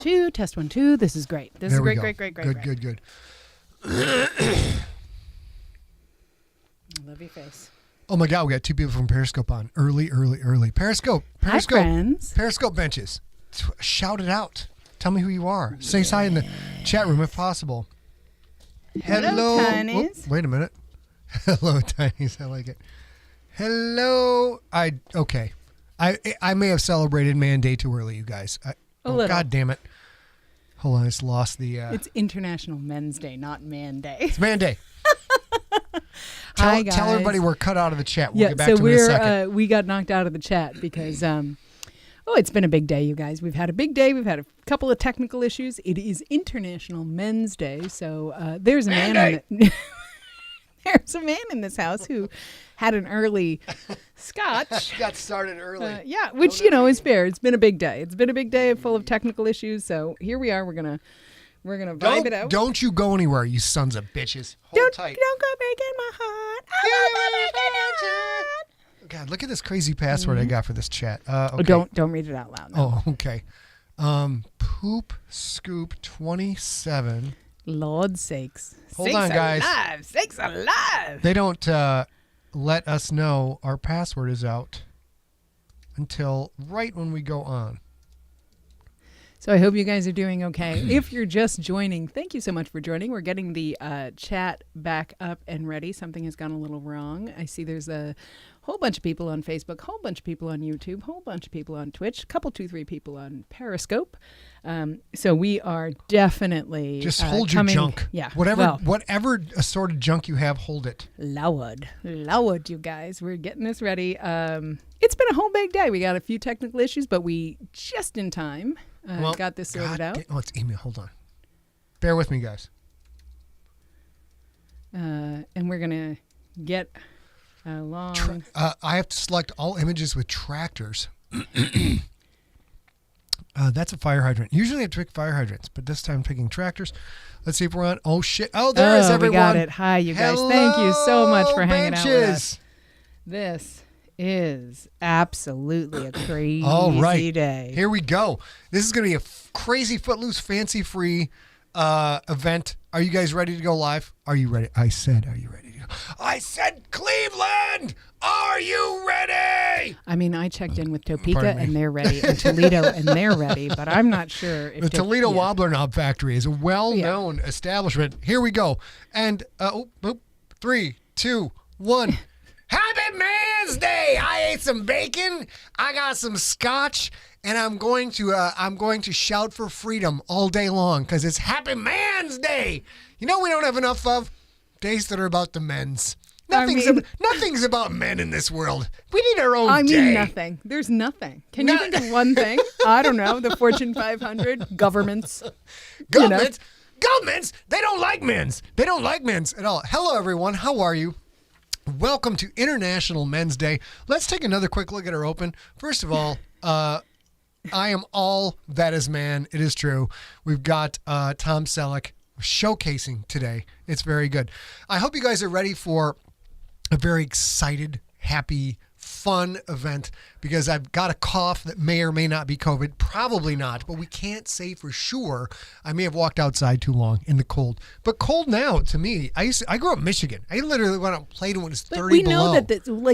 Two, test 1, 2. This is great. This is great. Good. I love your face. Oh my God, we got 2 people from Periscope on. Early. Periscope. Hi, friends. Periscope benches. Shout it out. Tell me who you are. Say hi in the chat room if possible. Hello, Tinies. Wait a minute. Hello, Tinies. I like it. Hello. Okay. I may have celebrated Man Day too early, you guys. A little. God damn it. Hold on, I just lost the... It's International Men's Day, not Man Day. It's Man Day. Hi, guys. Tell everybody we're cut out of the chat. We'll get back to it in a second. We got knocked out of the chat because, it's been a big day, you guys. We've had a big day. We've had a couple of technical issues. It is International Men's Day, so there's a man there's a man in this house who had an early scotch. Got started early. Which, is fair. It's been a big day. It's been a big day full of technical issues, so here we are. We're gonna vibe it out. Don't you go anywhere, you sons of bitches. Hold tight. Don't go breaking my heart. I won't go breaking your heart. God, look at this crazy password I got for this chat. Okay. Don't read it out loud. No. Oh, okay. Poop Scoop 27. Lord sakes. Hold on, guys. Sakes alive. They don't let us know our password is out until right when we go on. So I hope you guys are doing okay. If you're just joining, thank you so much for joining. We're getting the chat back up and ready. Something has gone a little wrong. I see there's a whole bunch of people on Facebook, whole bunch of people on YouTube, whole bunch of people on Twitch, couple, 2, 3 people on Periscope. So we are definitely just hold your junk. Yeah. Whatever assorted junk you have, hold it. Loud, you guys. We're getting this ready. It's been a whole big day. We got a few technical issues, but we just in time got this sorted out. It's email. Hold on. Bear with me, guys. And we're gonna get along. I have to select all images with tractors. That's a fire hydrant. Usually I have to pick fire hydrants, but this time I'm picking tractors. Let's see if we're on. Oh, shit. Oh, there is everyone. We got it. Hi, you guys. Hello, thank you so much for hanging benches. out with us. This is absolutely a crazy day. Here we go. This is going to be a crazy footloose, fancy-free event. Are you guys ready to go live? Are you ready? I said, are you ready to go? I said, Cleveland, are you ready? I mean, I checked in with Topeka and they're ready, and Toledo and they're ready, but I'm not sure if the Toledo Wobbler Knob Factory is a well-known establishment. Here we go. And 3, 2, 1. Happy Man's Day! I ate some bacon. I got some scotch, and I'm going to shout for freedom all day long because it's Happy Man's Day. You know we don't have enough of days that are about the men's. Nothing's about men in this world. We need our own day. I mean, nothing. There's nothing. Can you think of one thing? I don't know. The Fortune 500, governments. Governments? They don't like men's. They don't like men's at all. Hello, everyone. How are you? Welcome to International Men's Day. Let's take another quick look at our open. First of all, I am all that is man. It is true. We've got Tom Selleck showcasing today. It's very good. I hope you guys are ready for a very excited, happy, fun event because I've got a cough that may or may not be COVID. Probably not, but we can't say for sure. I may have walked outside too long in the cold. But cold now, to me, I grew up in Michigan. I literally went out and played when it was 30 below.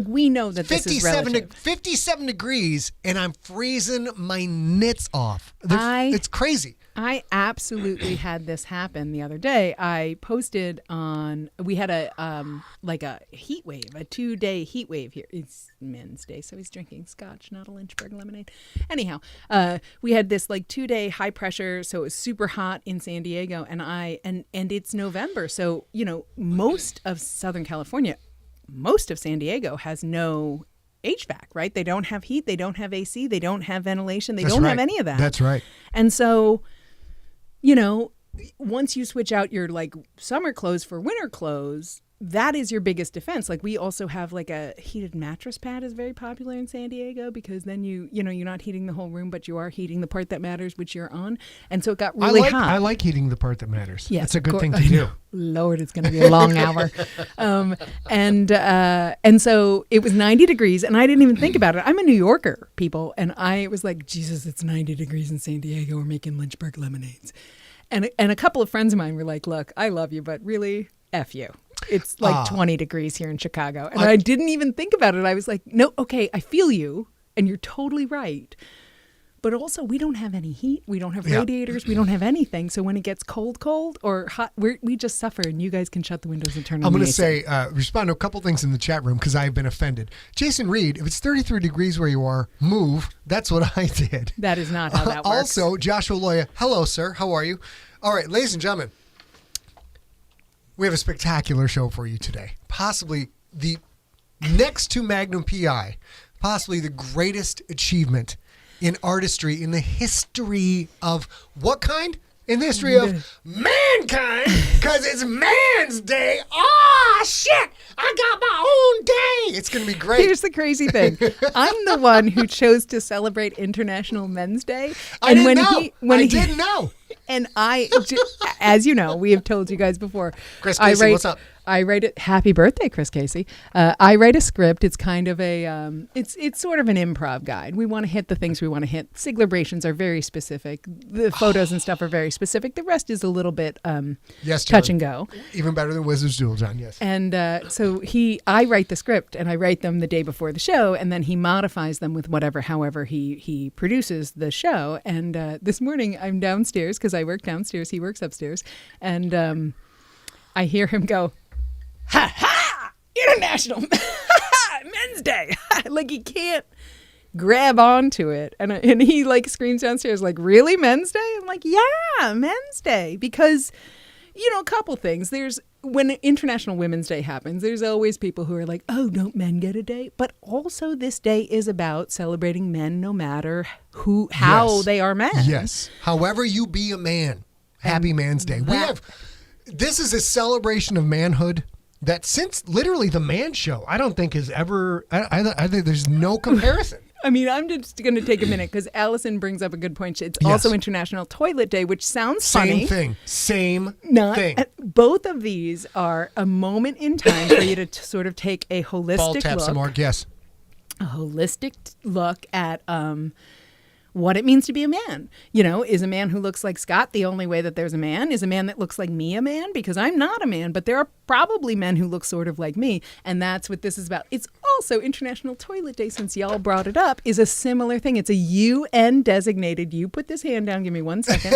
We know that this is relative. 57 degrees, and I'm freezing my nits off. It's crazy. I absolutely had this happen the other day. I posted we had a heat wave, a 2-day heat wave here. It's Men's Day, so he's drinking scotch, not a Lynchburg lemonade. Anyhow, we had this 2-day high pressure, so it was super hot in San Diego, and it's November, so most of Southern California, most of San Diego has no HVAC, right? They don't have heat, they don't have AC, they don't have ventilation, they don't have any of that. That's right. And so, once you switch out your summer clothes for winter clothes, that is your biggest defense. Like we also have like a heated mattress pad is very popular in San Diego because then you know, you're not heating the whole room, but you are heating the part that matters, which you're on. And so it got really hot. I like heating the part that matters. Yes, that's a good thing to do. Lord, it's going to be a long hour. And so it was 90 degrees and I didn't even think about it. I'm a New Yorker, people. And I was like, Jesus, it's 90 degrees in San Diego. We're making Lynchburg lemonades. And a couple of friends of mine were like, look, I love you, but really, F you. It's like 20 degrees here in Chicago. And I didn't even think about it. I was like, no, okay, I feel you. And you're totally right. But also, we don't have any heat. We don't have radiators. We don't have anything. So when it gets cold or hot, we just suffer. And you guys can shut the windows and turn on the AC. I'm going to say, respond to a couple things in the chat room because I've been offended. Jason Reed, if it's 33 degrees where you are, move. That's what I did. That is not how that works. Also, Joshua Loya, hello, sir. How are you? All right, ladies and gentlemen. We have a spectacular show for you today. Possibly the next to Magnum PI, possibly the greatest achievement in artistry in the history of what kind? In the history of mankind, because it's Man's Day. Oh, shit! I got my own day. It's going to be great. Here's the crazy thing. I'm the one who chose to celebrate International Men's Day. I didn't know. And as you know, we have told you guys before. Chris Casey, what's up? I write it. Happy birthday, Chris Casey. I write a script. It's kind of it's sort of an improv guide. We want to hit the things we want to hit. Siglebrations are very specific. The photos and stuff are very specific. The rest is a little bit touch and go. Even better than Wizard's Duel, John, yes. And so I write the script, and I write them the day before the show, and then he modifies them with however he produces the show. And this morning, I'm downstairs, because I work downstairs. He works upstairs. And I hear him go, ha ha! International Men's Day. Like he can't grab onto it, and he like screams downstairs like, "Really, Men's Day?" I'm like, "Yeah, Men's Day," because a couple things. There's when International Women's Day happens, there's always people who are like, "Oh, don't men get a day?" But also, this day is about celebrating men, no matter how they are men. Yes, however you be a man. Happy Man's Day. This is a celebration of manhood that since literally the Man Show, I don't think has ever, I think there's no comparison. I mean, I'm just going to take a minute because Allison brings up a good point. It's also International Toilet Day, which sounds funny. Same thing. Both of these are a moment in time for you to sort of take a holistic Ball tap some more, yes. A holistic look at what it means to be a man. Is a man who looks like Scott the only way that there's a man? Is a man that looks like me a man? Because I'm not a man, but there are probably men who look sort of like me. And that's what this is about. It's also International Toilet Day, since y'all brought it up, is a similar thing. It's a UN designated, you put this hand down, give me 1 second.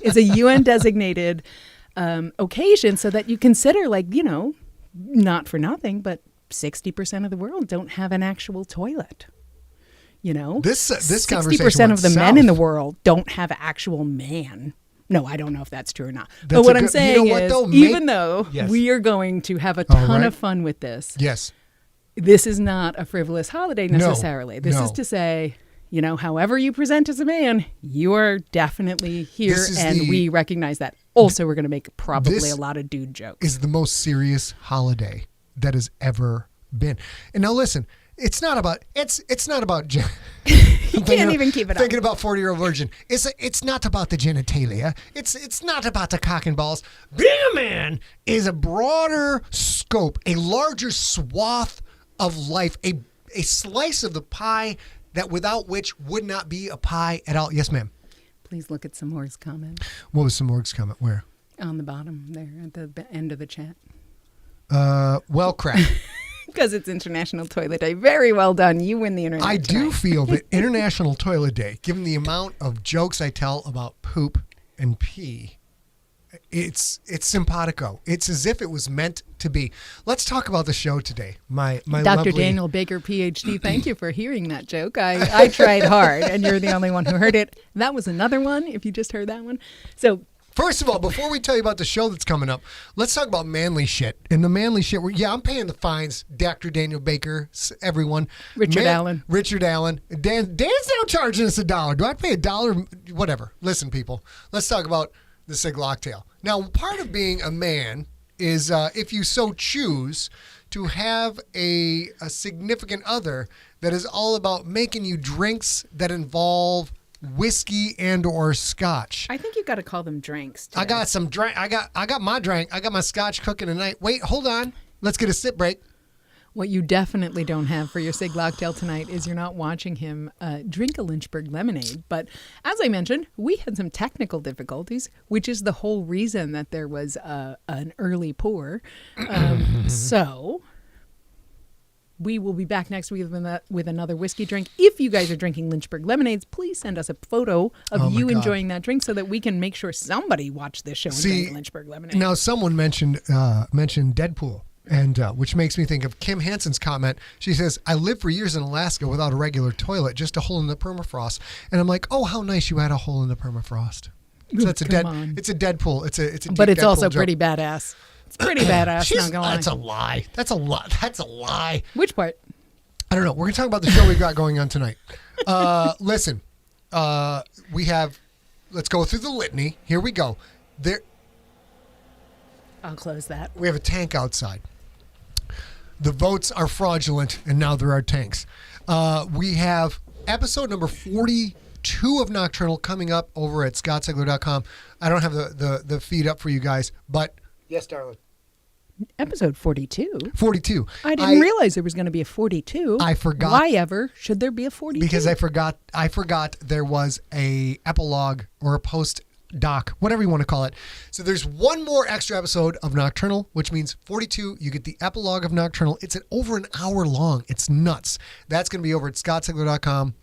It's a UN designated occasion so that you consider not for nothing, but 60% of the world don't have an actual toilet. This 60% of the men in the world don't have an actual man. No, I don't know if that's true or not. But what I'm saying is, even though we are going to have a ton of fun with this, this is not a frivolous holiday necessarily. This is to say, however you present as a man, you are definitely here, and we recognize that. Also, we're going to make probably a lot of dude jokes. Is the most serious holiday that has ever been. And now listen, it's not about you can't even keep it up. Thinking about 40-year-old virgin. It's not about the genitalia. It's not about the cock and balls. Being a man is a broader scope, a larger swath of life, a slice of the pie that without which would not be a pie at all. Yes, ma'am. Please look at Samorg's comment. What was Samorg's comment? Where? On the bottom there at the end of the chat. Well, crap. Because it's International Toilet Day. Very well done. You win the internet. I do feel that International Toilet Day, given the amount of jokes I tell about poop and pee, it's simpatico. It's as if it was meant to be. Let's talk about the show today. My Dr. lovely... Daniel Baker, PhD, thank you for hearing that joke. I tried hard, and you're the only one who heard it. That was another one, if you just heard that one. So... First of all, before we tell you about the show that's coming up, let's talk about manly shit. And the manly shit, I'm paying the fines. Dr. Daniel Baker, everyone. Richard Allen. Dan's now charging us $1. Do I pay $1? Whatever. Listen, people, let's talk about the Siglocktail. Now, part of being a man is if you so choose to have a significant other that is all about making you drinks that involve whiskey and or scotch. I think you got to call them drinks today. I got some drink. I got my drink. I got my scotch cooking tonight. Wait, hold on. Let's get a sip break. What you definitely don't have for your Sig Locktail tonight is you're not watching him drink a Lynchburg lemonade. But as I mentioned, we had some technical difficulties, which is the whole reason that there was an early pour. So we will be back next week with another whiskey drink. If you guys are drinking Lynchburg lemonades, please send us a photo of you enjoying that drink so that we can make sure somebody watched this show and drank Lynchburg lemonade. Now, someone mentioned Deadpool. And which makes me think of Kim Hansen's comment. She says, I lived for years in Alaska without a regular toilet, just a hole in the permafrost. And I'm like, oh, how nice you had a hole in the permafrost. So it's a Deadpool. It's a but it's Deadpool also joke. pretty badass. It's pretty badass, not gonna lie. That's a lie. That's a lie. Which part? I don't know. We're going to talk about the show we've got going on tonight. Listen, we have, let's go through the litany. Here we go. I'll close that. We have a tank outside. The votes are fraudulent, and now there are tanks. We have episode number 42 of Nocturnal coming up over at scottsigler.com. I don't have the feed up for you guys, but yes, darling. Episode 42? 42. I didn't realize there was going to be a 42. I forgot. Why ever should there be a 42? Because I forgot there was a epilogue or a post doc, whatever you want to call it. So there's one more extra episode of Nocturnal, which means 42. You get the epilogue of Nocturnal. It's over an hour long. It's nuts. That's going to be over at scottsigler.com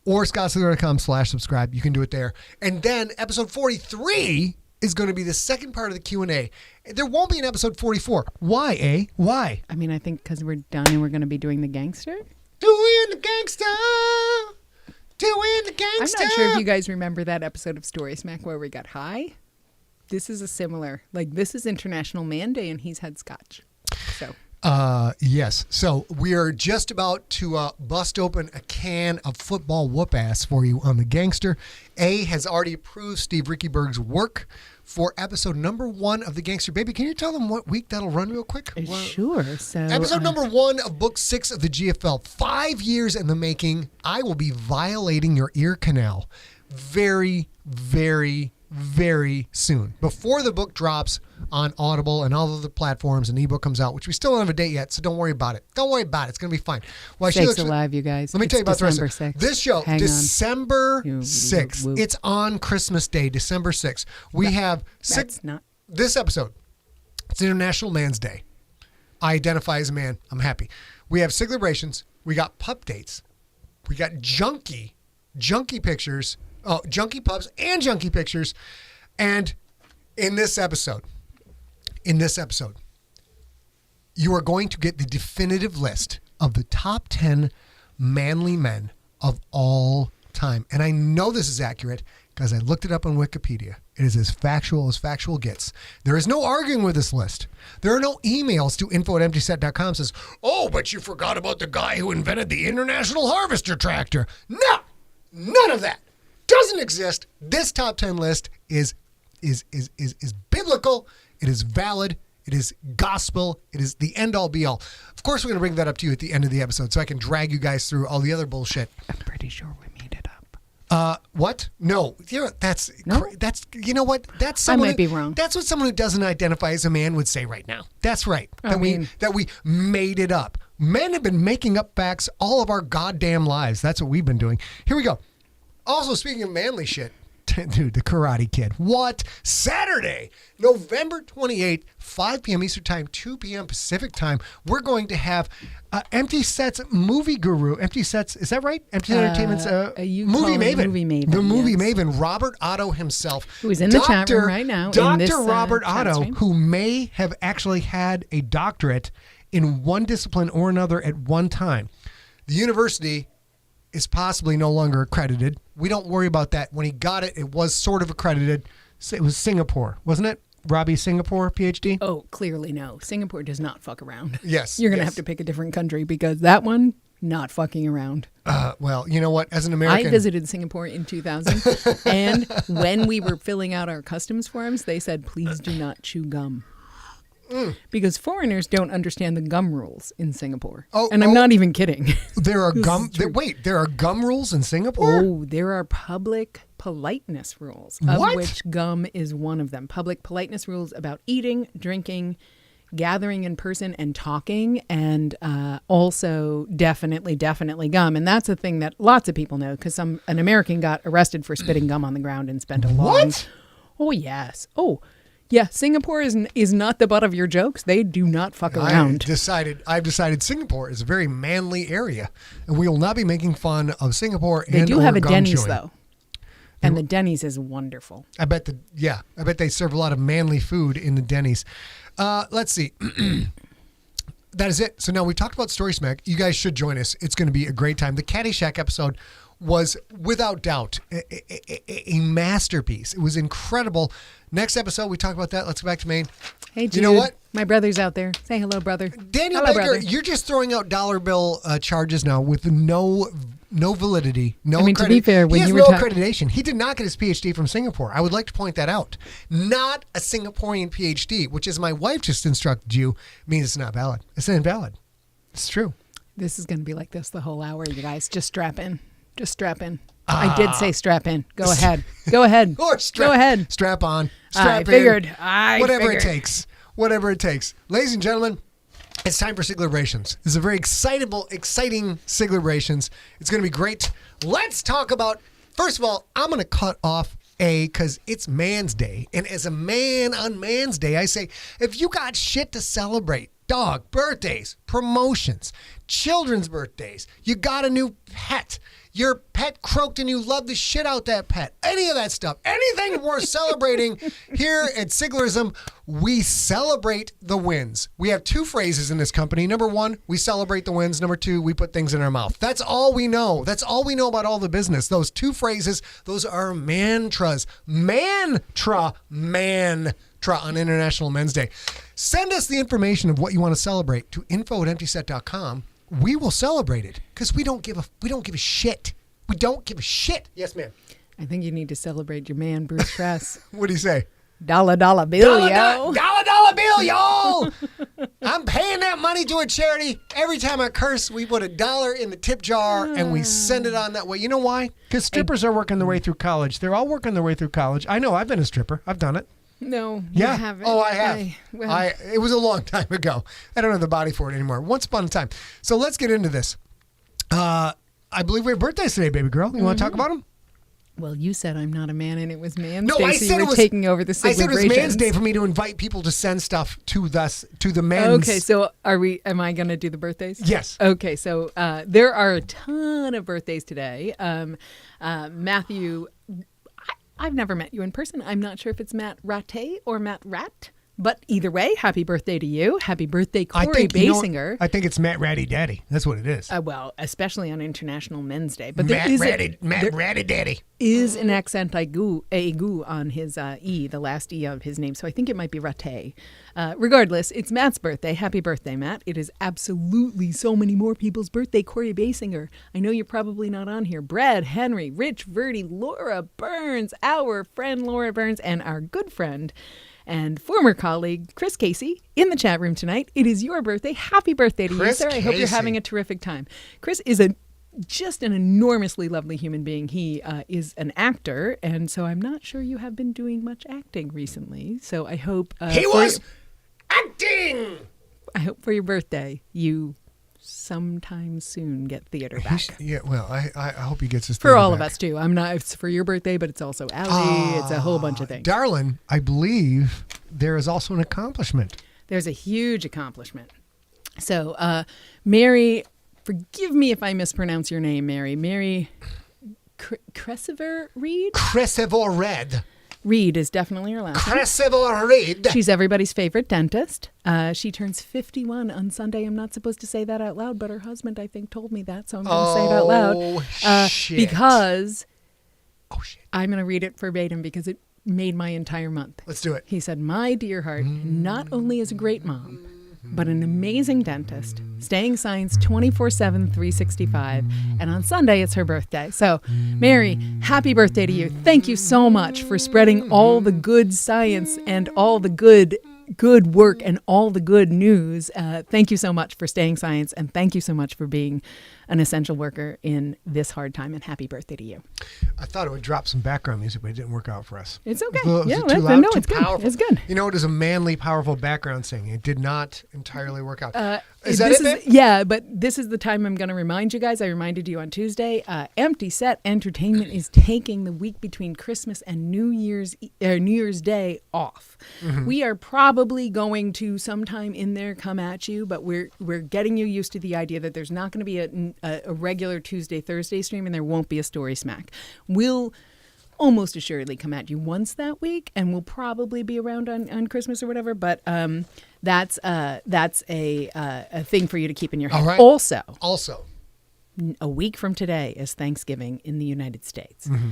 or scottsigler.com/subscribe. You can do it there. And then episode 43 is going to be the second part of the Q&A. There won't be an episode 44. Why, eh? Why? I mean, I think because we're done and we're going to be doing the gangster. Doing the gangster. Doing the gangster. I'm not sure if you guys remember that episode of Story Smack where we got high. This is a similar, this is International Man Day and he's had scotch. So. Yes. So we are just about to bust open a can of football whoop ass for you on the gangster. A has already approved Steve Rickyberg's work for episode number 1 of the Gangster Baby. Can you tell them what week that'll run real quick? Sure. So episode number 1 of book 6 of the GFL. 5 years in the making. I will be violating your ear canal very, very, very soon. Before the book drops on Audible and all of the platforms and the ebook comes out, which we still don't have a date yet, so don't worry about it. Don't worry about it. It's going to be fine. Well, Sakes alive, you guys. Let me tell you about December the rest of 6th. this show. Hang December on. 6th. It's on Christmas Day, December 6th. We have this episode. It's International Man's Day. I identify as a man. I'm happy. We have SIGLErations. We got pup dates. We got junkie pictures. Oh, junkie pups and junkie pictures. And in this episode, you are going to get the definitive list of the top 10 manly men of all time. And I know this is accurate because I looked it up on Wikipedia. It is as factual gets. There is no arguing with this list. There are no emails to info@emptyset.com says, oh, but you forgot about the guy who invented the International Harvester tractor. No, none of that. Doesn't exist. This top 10 list is biblical. It is valid. It is gospel. It is the end all be all. Of course, we're going to bring that up to you at the end of the episode so I can drag you guys through all the other bullshit. I'm pretty sure we made it up. What? No. That's you know what? That's someone I might be wrong. That's what someone who doesn't identify as a man would say right now. That's right. That we made it up. Men have been making up facts all of our goddamn lives. That's what we've been doing. Here we go. Also, speaking of manly shit, dude, the Karate Kid. What? Saturday, November 28th, 5 p.m. Eastern Time, 2 p.m. Pacific Time. We're going to have Empty Set's movie guru. Empty Set's, is that right? Empty Set Entertainment's movie maven. The movie maven, Robert Otto himself. Who is in the chat room right now. Dr. Robert Otto, who may have actually had a doctorate in one discipline or another at one time. The university is possibly no longer accredited. We don't worry about that. When he got it, it was sort of accredited. It was Singapore, wasn't it? Robbie Singapore, PhD? Oh, clearly no. Singapore does not fuck around. Yes. You're going to have to pick a different country because that one, not fucking around. Well, you know what? As an American... I visited Singapore in 2000, and when we were filling out our customs forms, they said, please do not chew gum. Because foreigners don't understand the gum rules in Singapore. Oh, and I'm not even kidding. There are there are gum rules in Singapore? Oh, there are public politeness rules, of What? which gum is one of them. Public politeness rules about eating, drinking, gathering in person, and talking, and also definitely gum. And that's a thing that lots of people know, because an American got arrested for spitting gum on the ground and spent a long... What? Oh, yes. Oh, yeah. Singapore is not the butt of your jokes. They do not fuck around. I've decided Singapore is a very manly area, and we will not be making fun of Singapore. They do have a gum Denny's, chewing. though. And the Denny's is wonderful. I bet they serve a lot of manly food in the Denny's. Let's see. That is it. So now we talked about Story Smack. You guys should join us. It's going to be a great time. The Caddyshack episode was without doubt a masterpiece. It was incredible. Next episode, we talk about that. Let's go back to Maine. Hey, Jude. You know what? My brother's out there. Say hello, brother. Daniel hello, Baker, brother. you're just throwing out dollar bill charges now with no validity, no I mean, to be fair, when he has you were no ta- accreditation. He did not get his PhD from Singapore. I would like to point that out. Not a Singaporean PhD, which, as my wife just instructed you, means it's not valid. It's invalid. It's true. This is going to be like this the whole hour, you guys. Just strap in. Just strap in. I did say strap in. Go ahead. Go ahead. Or Go ahead. Strap on. Strap in. Figured. Whatever it takes. Whatever it takes. Ladies and gentlemen, it's time for SIGLErations. This is a very exciting SIGLErations. It's going to be great. Let's talk about, first of all, I'm going to cut off because it's Man's Day. And as a man on Man's Day, I say, if you got shit to celebrate, dog, birthdays, promotions, children's birthdays, you got a new pet, your pet croaked and you love the shit out that pet, any of that stuff, anything worth celebrating, here at Siglerism, we celebrate the wins. We have two phrases in this company. Number one, we celebrate the wins. Number two, we put things in our mouth. That's all we know. That's all we know about all the business. Those two phrases, those are mantras. Mantra on International Men's Day. Send us the information of what you want to celebrate to info@emptyset.com. We will celebrate it because we don't give a shit. We don't give a shit. Yes, ma'am. I think you need to celebrate your man, Bruce Press. What do you say? Dollar bill, yo. Dollar bill, y'all. I'm paying that money to a charity. Every time I curse, we put $1 in the tip jar and we send it on that way. You know why? Because strippers are working their way through college. They're all working their way through college. I know. I've been a stripper. I've done it. No, yeah. you haven't. Oh, I have. It was a long time ago. I don't have the body for it anymore. Once upon a time. So let's get into this. I believe we have birthdays today, baby girl. You want to talk about them? Well, you said I'm not a man and it was Man's No, Day, I so said you it were was taking over the I said it was celebrations. Man's Day for me to invite people to send stuff to the men's. Okay, so am I going to do the birthdays? Yes. Okay, so there are a ton of birthdays today. Matthew, I've never met you in person. I'm not sure if it's Matt Ratte or Matt Rat. But either way, happy birthday to you. Happy birthday, Corey Basinger. I think it's Matt Ratty Daddy. That's what it is. Well, especially on International Men's Day. But Matt Ratty Daddy. Is an accent aigu on his E, the last E of his name. So I think it might be Ratte. Regardless, it's Matt's birthday. Happy birthday, Matt. It is absolutely so many more people's birthday. Corey Basinger. I know you're probably not on here. Brad, Henry, Rich, Verdi, Laura Burns, our friend Laura Burns, and our good friend and former colleague Chris Casey in the chat room tonight. It is your birthday. Happy birthday to you, sir. I hope you're having a terrific time. Chris is just an enormously lovely human being. He is an actor, and so I'm not sure you have been doing much acting recently. So I hope he was acting. I hope for your birthday you sometime soon get theater back. Yeah, well, I hope he gets his for theater all back. of us too. It's for your birthday, but it's also Allie. It's a whole bunch of things. Darling, I believe there is also an accomplishment. There's a huge accomplishment. So, Mary, forgive me if I mispronounce your name, Mary. Mary Cresiver Reed? Cresiver Red. Reed is definitely her last name. Cresiver Reed. She's everybody's favorite dentist. She turns 51 on Sunday. I'm not supposed to say that out loud, but her husband, I think, told me that, so I'm going to say it out loud. Shit. Because shit. I'm going to read it verbatim because it made my entire month. Let's do it. He said, "My dear heart, not only is a great mom, but an amazing dentist, staying science 24/7, 365. And on Sunday, it's her birthday. So, Mary, happy birthday to you. Thank you so much for spreading all the good science and all the good good work and all the good news. Thank you so much for staying science, and thank you so much for being an essential worker in this hard time, and happy birthday to you. I thought it would drop some background music, but it didn't work out for us. It's okay. Was Yeah, it too loud? no, Too it's good. powerful? It's good. You know, it is a manly, powerful background singing. It did not entirely work out. Is that this it, babe? Yeah, but this is the time I'm going to remind you guys. I reminded you on Tuesday. Empty Set Entertainment is taking the week between Christmas and New Year's Day off. Mm-hmm. We are probably going to sometime in there come at you, but we're getting you used to the idea that there's not going to be a regular Tuesday, Thursday stream, and there won't be a Story Smack. We'll almost assuredly come at you once that week, and we'll probably be around on Christmas or whatever, but that's a thing for you to keep in your head. All right. Also, a week from today is Thanksgiving in the United States. Mm-hmm.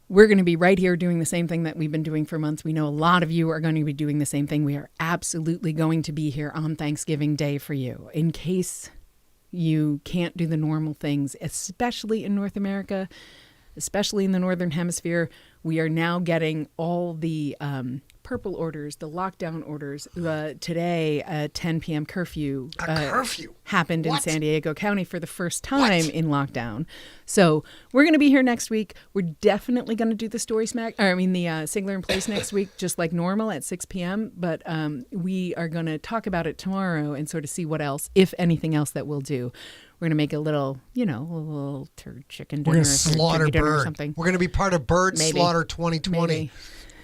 We're going to be right here doing the same thing that we've been doing for months. We know a lot of you are going to be doing the same thing. We are absolutely going to be here on Thanksgiving Day for you. In case you can't do the normal things, especially in North America, especially in the Northern Hemisphere, we are now getting all the purple orders, the lockdown orders. Today, a 10 p.m. curfew, curfew happened in What? San Diego County for the first time What? in lockdown. So we're going to be here next week. We're definitely going to do the the Sigler in Place next week, just like normal at 6 p.m. But we are going to talk about it tomorrow and sort of see what else, if anything else, that we'll do. We're going to make a little turd chicken dinner. we're going to slaughter turkey dinner or bird. something. We're going to be part of Bird Maybe. Slaughter 2020. Maybe.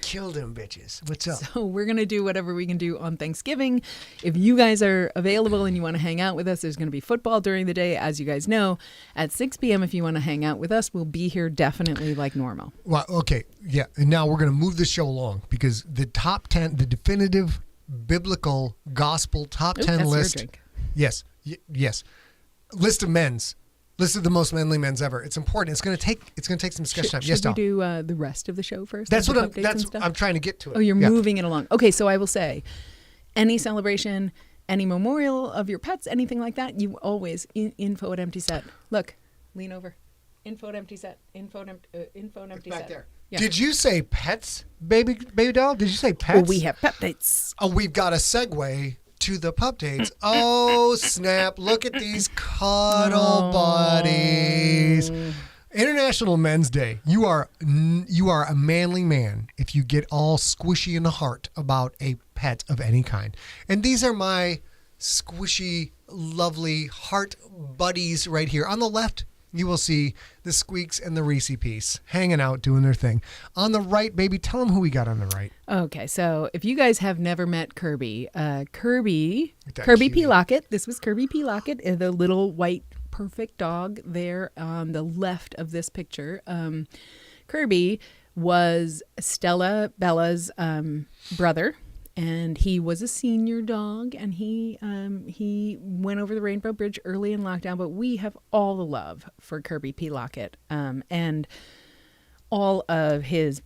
Kill them bitches. What's up? So we're going to do whatever we can do on Thanksgiving. If you guys are available and you want to hang out with us, there's going to be football during the day, as you guys know. At 6 p.m., if you want to hang out with us, we'll be here definitely like normal. Well, okay, yeah. And now we're going to move this show along because the top 10, the definitive biblical gospel top 10 that's list. your drink. Yes, yes. List of men's. List of the most manly men's ever. It's important. It's going to take some discussion time. Yes, Should we Dal. do the rest of the show first? That's like what the updates and That's stuff? I'm trying to get to it. Oh, you're Yeah. moving it along. Okay, so I will say, any celebration, any memorial of your pets, anything like that, you always info at Empty Set. Look, lean over. Info at Empty Set. Info at Empty Back Set. there. Yeah. Did you say pets, baby doll? Did you say pets? Well, we have pet dates. Oh, we've got a segue to the pup dates. Oh, snap. Look at these cuddle buddies. International Men's Day. You are a manly man if you get all squishy in the heart about a pet of any kind. And these are my squishy, lovely heart buddies right here. On the left, you will see the Squeaks and the Reese piece hanging out, doing their thing. On the right, baby, tell them who we got on the right. Okay, so if you guys have never met Kirby, Kirby cutie. P. Lockett, this was Kirby P. Lockett, the little white perfect dog there on the left of this picture. Kirby was Stella Bella's brother, and he was a senior dog, and he went over the Rainbow Bridge early in lockdown, but we have all the love for Kirby P. Lockett, and all of his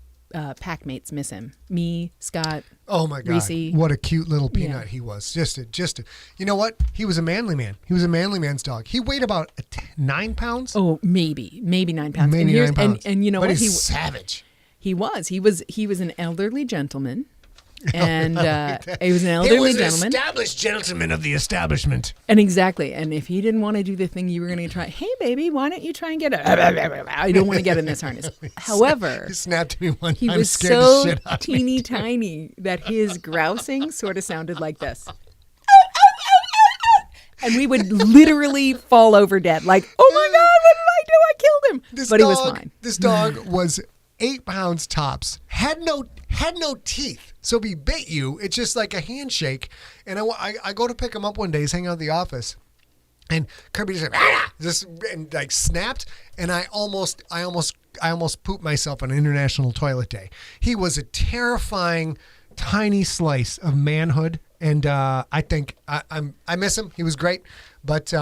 pack mates miss him. Me, Scott. Oh my God! Reese. What a cute little peanut he was. Just a. You know what? He was a manly man. He was a manly man's dog. He weighed about 9 pounds. Oh, maybe 9 pounds. Maybe 9 pounds. And you know but what? He's savage. He was an elderly gentleman. And he was an elderly He was gentleman. an established gentleman of the establishment. And exactly. And if he didn't want to do the thing you were going to try, hey, baby, why don't you try and get I don't want to get in this harness. However, He snapped at me one he time, was scared the so shit out of me. teeny tiny that his grousing sort of sounded like this. And we would literally fall over dead. Like, oh my God, what did I do? I killed him. But he was fine. This dog was 8 pounds tops. Had no teeth. So if he bit you, it's just like a handshake. And I go to pick him up one day. He's hanging out at the office. And Kirby just snapped, and I almost pooped myself on International Toilet Day. He was a terrifying, tiny slice of manhood, and I think I miss him. He was great, but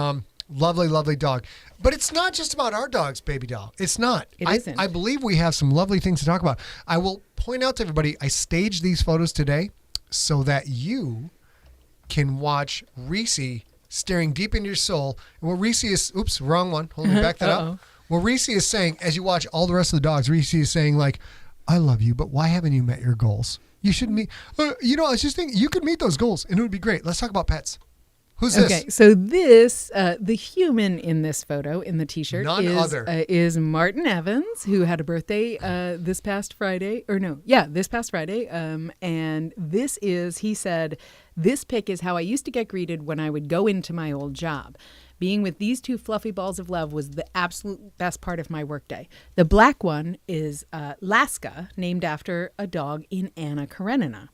lovely, lovely dog. But it's not just about our dogs, baby doll. It's not. It isn't. I believe we have some lovely things to talk about. I will point out to everybody, I staged these photos today so that you can watch Reese staring deep into your soul. And what Reese is, oops, wrong one. Hold me, back that up. What Reese is saying, as you watch all the rest of the dogs, Reese is saying, like, I love you, but why haven't you met your goals? You should meet. I was just thinking you could meet those goals, and it would be great. Let's talk about pets. Who's this? Okay, so this, the human in this photo, in the T-shirt, is Martin Evans, who had a birthday this past Friday. This past Friday. And this is, he said, this pic is how I used to get greeted when I would go into my old job. Being with these two fluffy balls of love was the absolute best part of my workday. The black one is Laska, named after a dog in Anna Karenina.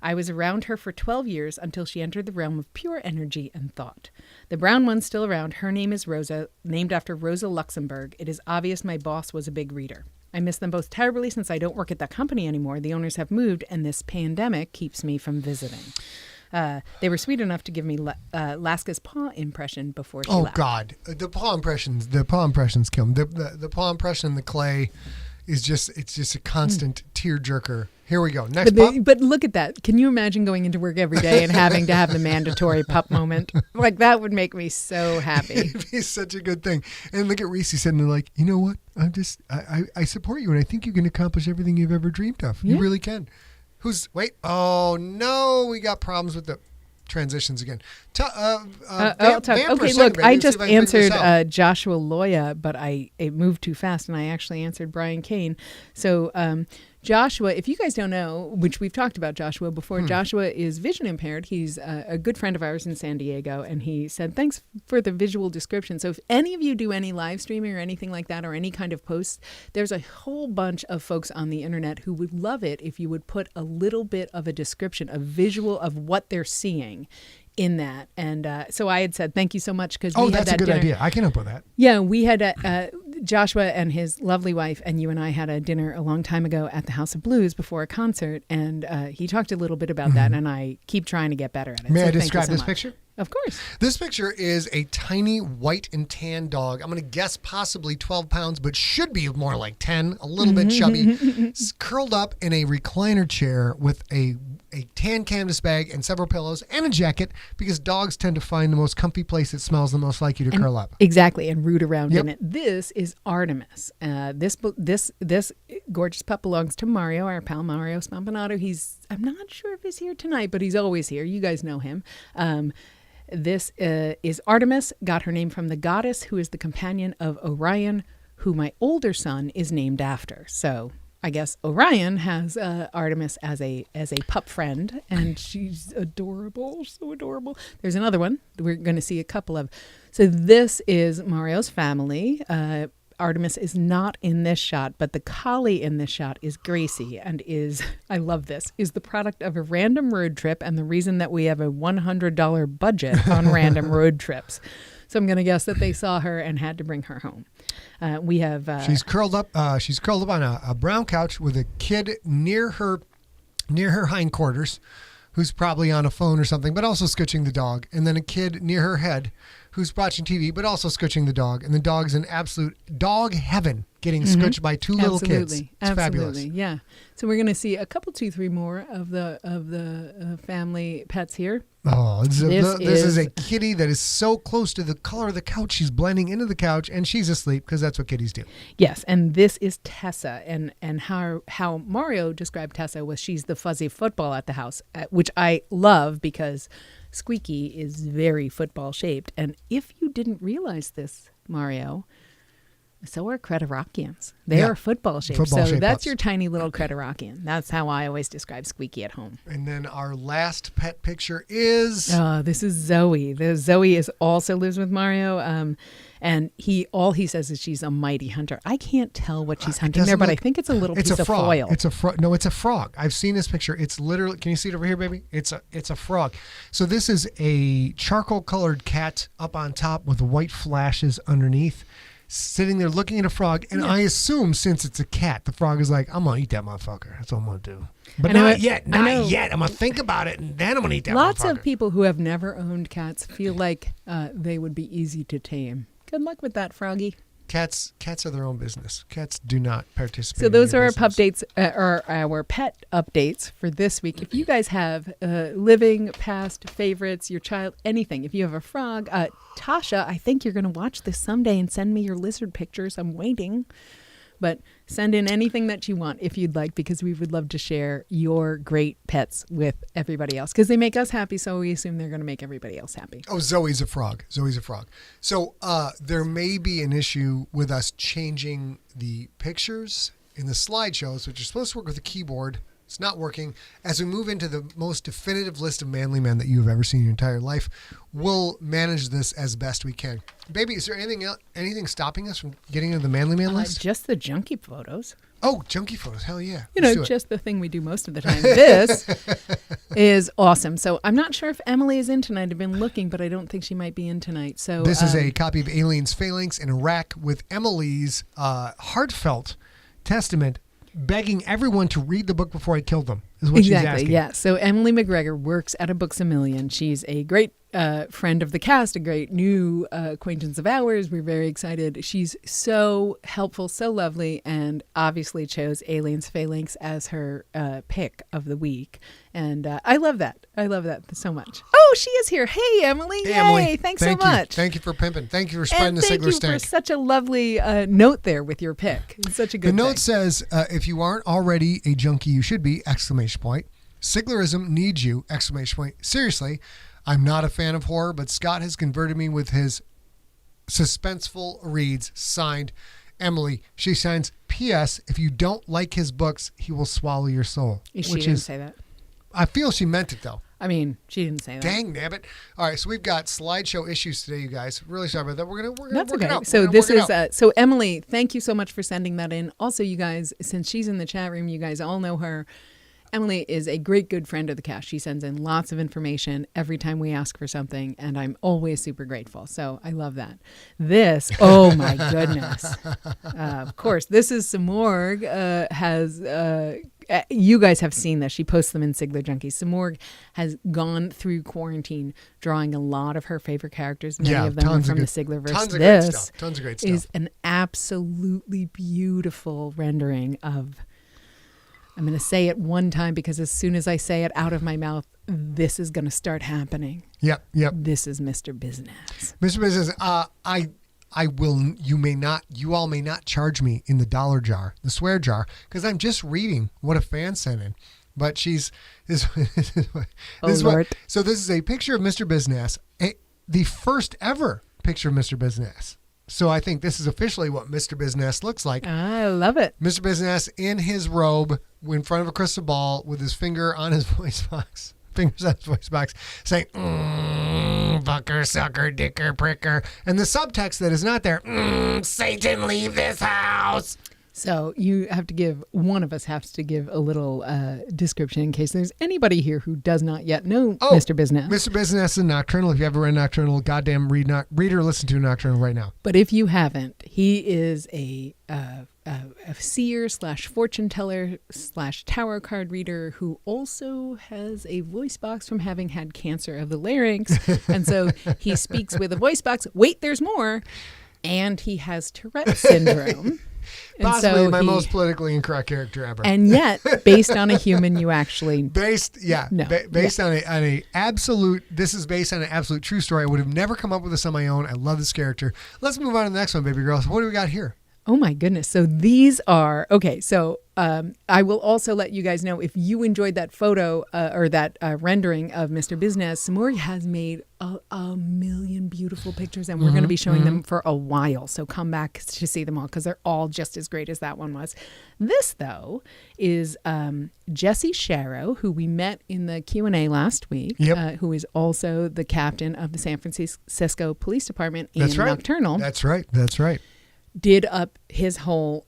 I was around her for 12 years until she entered the realm of pure energy and thought. The brown one's still around. Her name is Rosa, named after Rosa Luxemburg. It is obvious my boss was a big reader. I miss them both terribly since I don't work at that company anymore. The owners have moved, and this pandemic keeps me from visiting. They were sweet enough to give me Laska's paw impression before she left. Oh, God. The paw impressions kill me. The paw impression in the clay is just a constant tearjerker. Here we go. Next pup. But look at that. Can you imagine going into work every day and having to have the mandatory pup moment? Like, that would make me so happy. It'd be such a good thing. And look at Reese sitting there like, you know what? I support you, and I think you can accomplish everything you've ever dreamed of. You really can. Oh, no. We got problems with the transitions again. Okay, look, I just answered Joshua Loya, but it moved too fast, and I actually answered Brian Kane. So Joshua, if you guys don't know, which we've talked about Joshua before, Joshua is vision impaired. He's a good friend of ours in San Diego, and he said, thanks for the visual description. So if any of you do any live streaming or anything like that, or any kind of posts, there's a whole bunch of folks on the internet who would love it if you would put a little bit of a description, a visual of what they're seeing in that. And so I had said, thank you so much, because that's a good idea. I can help with that. Yeah, we had Joshua and his lovely wife and you and I had a dinner a long time ago at the House of Blues before a concert, and he talked a little bit about that, and I keep trying to get better at it. May I describe this picture? Of course. This picture is a tiny white and tan dog. I'm going to guess possibly 12 pounds, but should be more like 10, a little bit chubby. It's curled up in a recliner chair with a tan canvas bag and several pillows and a jacket, because dogs tend to find the most comfy place that smells the most like you to curl up. Exactly, and root around in it. This is Artemis. This gorgeous pup belongs to Mario, our pal Mario Spampanato. I'm not sure if he's here tonight, but he's always here. You guys know him. This is Artemis, got her name from the goddess who is the companion of Orion, who my older son is named after. So I guess Orion has Artemis as a pup friend, and she's adorable, so adorable. There's another one that we're going to see a couple of. So this is Mario's family. Artemis is not in this shot, but the collie in this shot is Gracie, and I love this, is the product of a random road trip, and the reason that we have a $100 budget on random road trips. So I'm going to guess that they saw her and had to bring her home. We have she's curled up on a brown couch with a kid near her hindquarters, who's probably on a phone or something, but also scooching the dog, and then a kid near her head who's watching TV, but also scooching the dog. And the dog's in absolute dog heaven, getting scooched by two little kids. It's fabulous. Yeah. So we're going to see a couple, 2, 3 more of the family pets here. Oh, this is a kitty that is so close to the color of the couch. She's blending into the couch, and she's asleep, because that's what kitties do. Yes, and this is Tessa, and how Mario described Tessa was she's the fuzzy football at the house, which I love, because Squeaky is very football shaped. And if you didn't realize this, Mario, so are Creterakians. They are football shaped. So that's pups. Your tiny little Creterakian. That's how I always describe Squeaky at home. And then our last pet picture is... this is Zoe. Zoe also lives with Mario. And all he says is she's a mighty hunter. I can't tell what she's hunting there, but I think it's a little piece of foil. It's a frog. No, it's a frog. I've seen this picture. It's literally, can you see it over here, baby? It's a frog. So this is a charcoal colored cat up on top with white flashes underneath, sitting there looking at a frog. And I assume, since it's a cat, the frog is like, I'm going to eat that motherfucker. That's what I'm going to do. But not yet. I'm going to think about it, and then I'm going to eat that motherfucker. Lots of people who have never owned cats feel like they would be easy to tame. Good luck with that, Froggy. Cats are their own business. Cats do not participate. So those are our pup dates, or our pet updates for this week. If you guys have living, past favorites, your child, anything. If you have a frog, Tasha, I think you're going to watch this someday and send me your lizard pictures. I'm waiting. But Send in anything that you want if you'd like, because we would love to share your great pets with everybody else, because they make us happy, so we assume they're going to make everybody else happy. Oh, Zoe's a frog. So there may be an issue with us changing the pictures in the slideshows, which are supposed to work with a keyboard. It's not working. As we move into the most definitive list of manly men that you've ever seen in your entire life, we'll manage this as best we can. Baby, is there anything stopping us from getting into the manly man list? Just the junkie photos. Oh, junkie photos. Hell yeah. Just the thing we do most of the time. This is awesome. So I'm not sure if Emily is in tonight. I've been looking, but I don't think she might be in tonight. So this is a copy of Aliens Phalanx in Iraq with Emily's heartfelt testament begging everyone to read the book before I killed them, is what she's asking. Yeah. So Emily McGregor works at A Books A Million. She's a great friend of the cast, a great new acquaintance of ours. We're very excited. She's so helpful, so lovely, and obviously chose Aliens Phalanx as her pick of the week. And I love that. I love that so much. Oh, she is here. Hey, Emily. Hey, Yay. Emily. Thanks so much. Thank you for pimping. Thank you for spreading the Sigler stank. stank. Thank you for such a lovely note there with your pick. It's such a good The note thing. says, if you aren't already a junkie, you should be, ! Siglerism needs you, ! Seriously, I'm not a fan of horror, but Scott has converted me with his suspenseful reads. Signed, Emily. She signs, P.S. If you don't like his books, he will swallow your soul. She didn't say that. I feel she meant it, though. I mean, she didn't say that. Dang, nabbit. All right, so we've got slideshow issues today, you guys. Really sorry about that. We're gonna That's work okay. it out. So this is so Emily, thank you so much for sending that in. Also, you guys, since she's in the chat room, you guys all know her. Emily is a great good friend of the cast. She sends in lots of information every time we ask for something, and I'm always super grateful. So I love that. This, oh my goodness. Of course, this is Samorg you guys have seen this. She posts them in Sigler Junkie. Samorg has gone through quarantine drawing a lot of her favorite characters. Many of them are from the Siglerverse. Tons of great stuff. Tons of great stuff. Is an absolutely beautiful rendering of, I'm going to say it one time because as soon as I say it out of my mouth, this is going to start happening. Yep. This is Mr. Business. Mr. Business, I will, you all may not charge me in the dollar jar, the swear jar, because I'm just reading what a fan sent in. But so this is a picture of Mr. Business, the first ever picture of Mr. Business. So I think this is officially what Mr. Business looks like. I love it. Mr. Business in his robe in front of a crystal ball with his finger on his voice box. Fingers on his voice box saying, fucker, sucker, dicker, pricker. And the subtext that is not there, Satan, leave this house. So one of us has to give a little description in case there's anybody here who does not yet know Mr. Business. Mr. Business is Nocturnal. If you ever read Nocturnal, goddamn read or listen to Nocturnal right now. But if you haven't, he is a seer / fortune teller / tarot card reader who also has a voice box from having had cancer of the larynx. And so he speaks with a voice box. Wait, there's more. And he has Tourette syndrome. Possibly my most politically incorrect character ever. And yet, based on a human, you actually... Based on a absolute... This is based on an absolute true story. I would have never come up with this on my own. I love this character. Let's move on to the next one, baby girls. What do we got here? Oh my goodness. So these are, okay, so I will also let you guys know if you enjoyed that photo or that rendering of Mr. Business, Samori has made a million beautiful pictures and we're going to be showing them for a while. So come back to see them all because they're all just as great as that one was. This, though, is Jesse Sharrow, who we met in the Q&A last week, who is also the captain of the San Francisco Police Department in Nocturnal. That's right. Did up his whole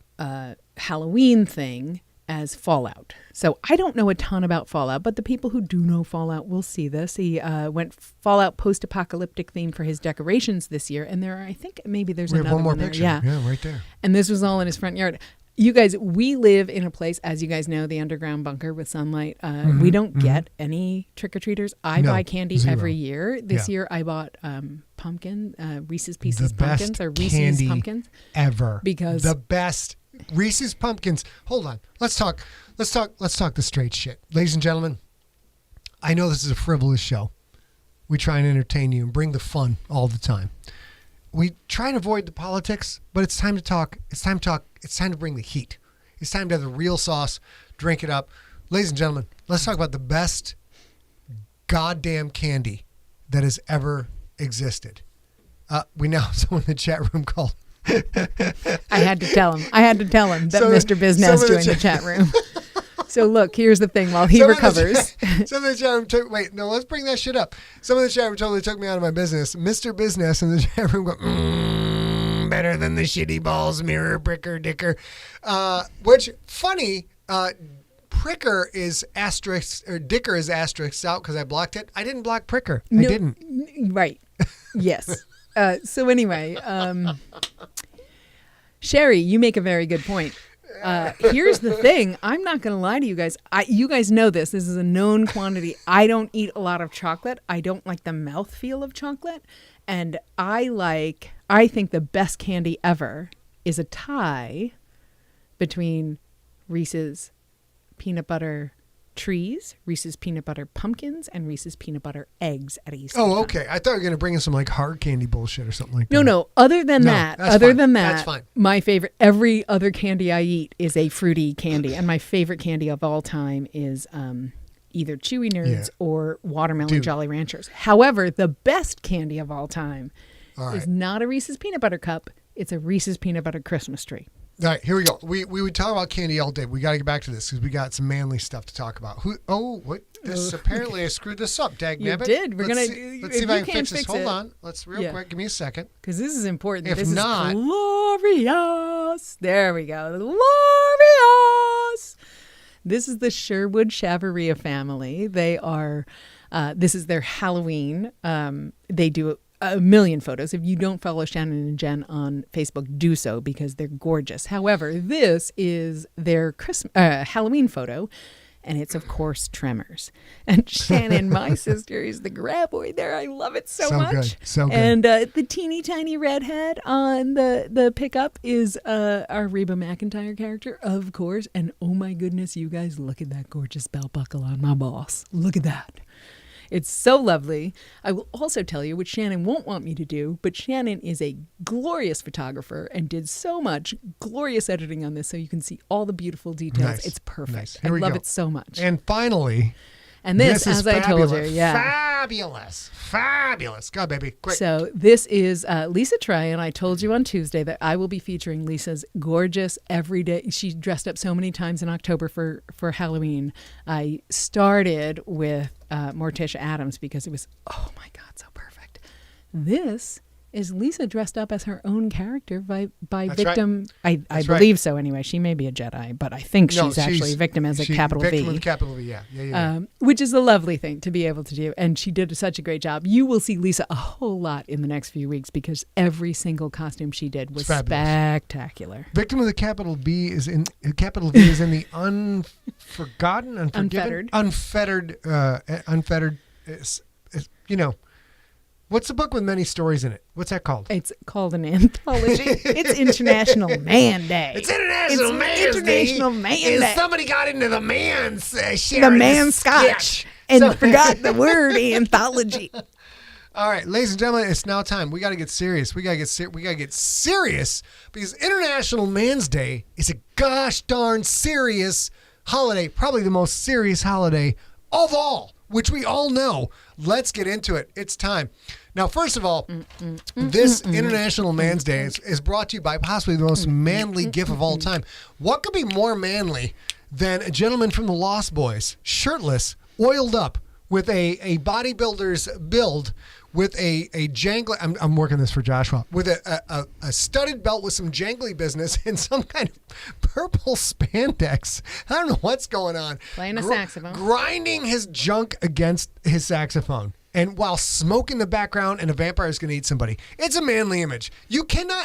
Halloween thing as Fallout. So I don't know a ton about Fallout, but the people who do know Fallout will see this. He went Fallout post-apocalyptic theme for his decorations this year. And there are, I think maybe there's another one more there. picture. Yeah, right there. And this was all in his front yard. You guys, we live in a place, as you guys know, the underground bunker with sunlight. We don't get any trick-or-treaters. I buy candy every year. This year I bought pumpkin, Reese's Pieces pumpkins or Reese's pumpkins. Ever. Because the best Reese's pumpkins. Hold on. Let's talk the straight shit. Ladies and gentlemen, I know this is a frivolous show. We try and entertain you and bring the fun all the time. We try and avoid the politics, but it's time to talk. It's time to bring the heat. It's time to have the real sauce. Drink it up. Ladies and gentlemen, let's talk about the best goddamn candy that has ever existed. We now have someone in the chat room called. I had to tell him that Mr. Business joined the chat room. So look, here's the thing. While he recovers, some of the chat room let's bring that shit up. Some of the chat room totally took me out of my business. Mr. Business in the chat room go, better than the shitty balls, mirror, pricker, dicker. Which funny. Pricker is asterisk, or Dicker is asterisk out because I blocked it. I didn't block Pricker. I didn't. Right. Yes. So anyway, Sherry, you make a very good point. Here's the thing. I'm not going to lie to you guys. You guys know this. This is a known quantity. I don't eat a lot of chocolate. I don't like the mouthfeel of chocolate. And I think the best candy ever is a tie between Reese's peanut butter trees, Reese's peanut butter pumpkins, and Reese's peanut butter eggs at Easter time. Okay. I thought you were going to bring in some like hard candy bullshit or something like that. No. Other than that, that's fine. My favorite, every other candy I eat is a fruity candy. And my favorite candy of all time is either Chewy Nerds or Watermelon Jolly Ranchers. However, the best candy of all time is not a Reese's peanut butter cup. It's a Reese's peanut butter Christmas tree. All right, here we go. We would talk about candy all day. We got to get back to this because we got some manly stuff to talk about. Apparently I screwed this up, dagnabbit. You did. Let's see if I can fix this. Hold on. Let's real quick. Give me a second. Because this is important. If this not, is glorious. There we go. Glorious. This is the Sherwood Chavaria family. They are. This is their Halloween. They do a million photos. If you don't follow Shannon and Jen on Facebook, do so because they're gorgeous. However, this is their Halloween photo, and it's, of course, Tremors. And Shannon, my sister, is the graboid there. I love it so much. Good. So good. And the teeny tiny redhead on the pickup is our Reba McEntire character, of course. And oh my goodness, you guys, look at that gorgeous belt buckle on my boss. Look at that. It's so lovely. I will also tell you, which Shannon won't want me to do, but Shannon is a glorious photographer and did so much glorious editing on this so you can see all the beautiful details. Nice. It's perfect. Nice. I love it so much. And finally... And this as I told you, Fabulous. Go, baby. Quick. So this is Lisa Trey, and I told you on Tuesday that I will be featuring Lisa's gorgeous everyday. She dressed up so many times in October for Halloween. I started with Morticia Addams because it was, oh my God, so perfect. This is Lisa dressed up as her own character by That's Victim. Right. I believe so anyway. She may be a Jedi, but I think she's actually Victim as a capital V. Victim with a capital V, yeah. Which is a lovely thing to be able to do. And she did such a great job. You will see Lisa a whole lot in the next few weeks because every single costume she did was spectacular. Victim with a capital V is in the unforgotten, unforgiven, unfettered, what's the book with many stories in it? What's that called? It's called an anthology. It's International Man Day. It's International Man Day. Day. Somebody got into the man's the man's scotch and forgot the word anthology. All right, ladies and gentlemen, it's now time. We got to get serious. We got to get serious because International Man's Day is a gosh darn serious holiday, probably the most serious holiday of all, which we all know. Let's get into it. It's time. Now, first of all, this International Man's Day is brought to you by possibly the most manly gift of all time. What could be more manly than a gentleman from the Lost Boys, shirtless, oiled up, with a bodybuilder's build, with a jangly, I'm working this for Joshua, with a studded belt with some jangly business and some kind of purple spandex. I don't know what's going on. Playing a saxophone. Grinding his junk against his saxophone. And while smoke in the background and a vampire is going to eat somebody. It's a manly image.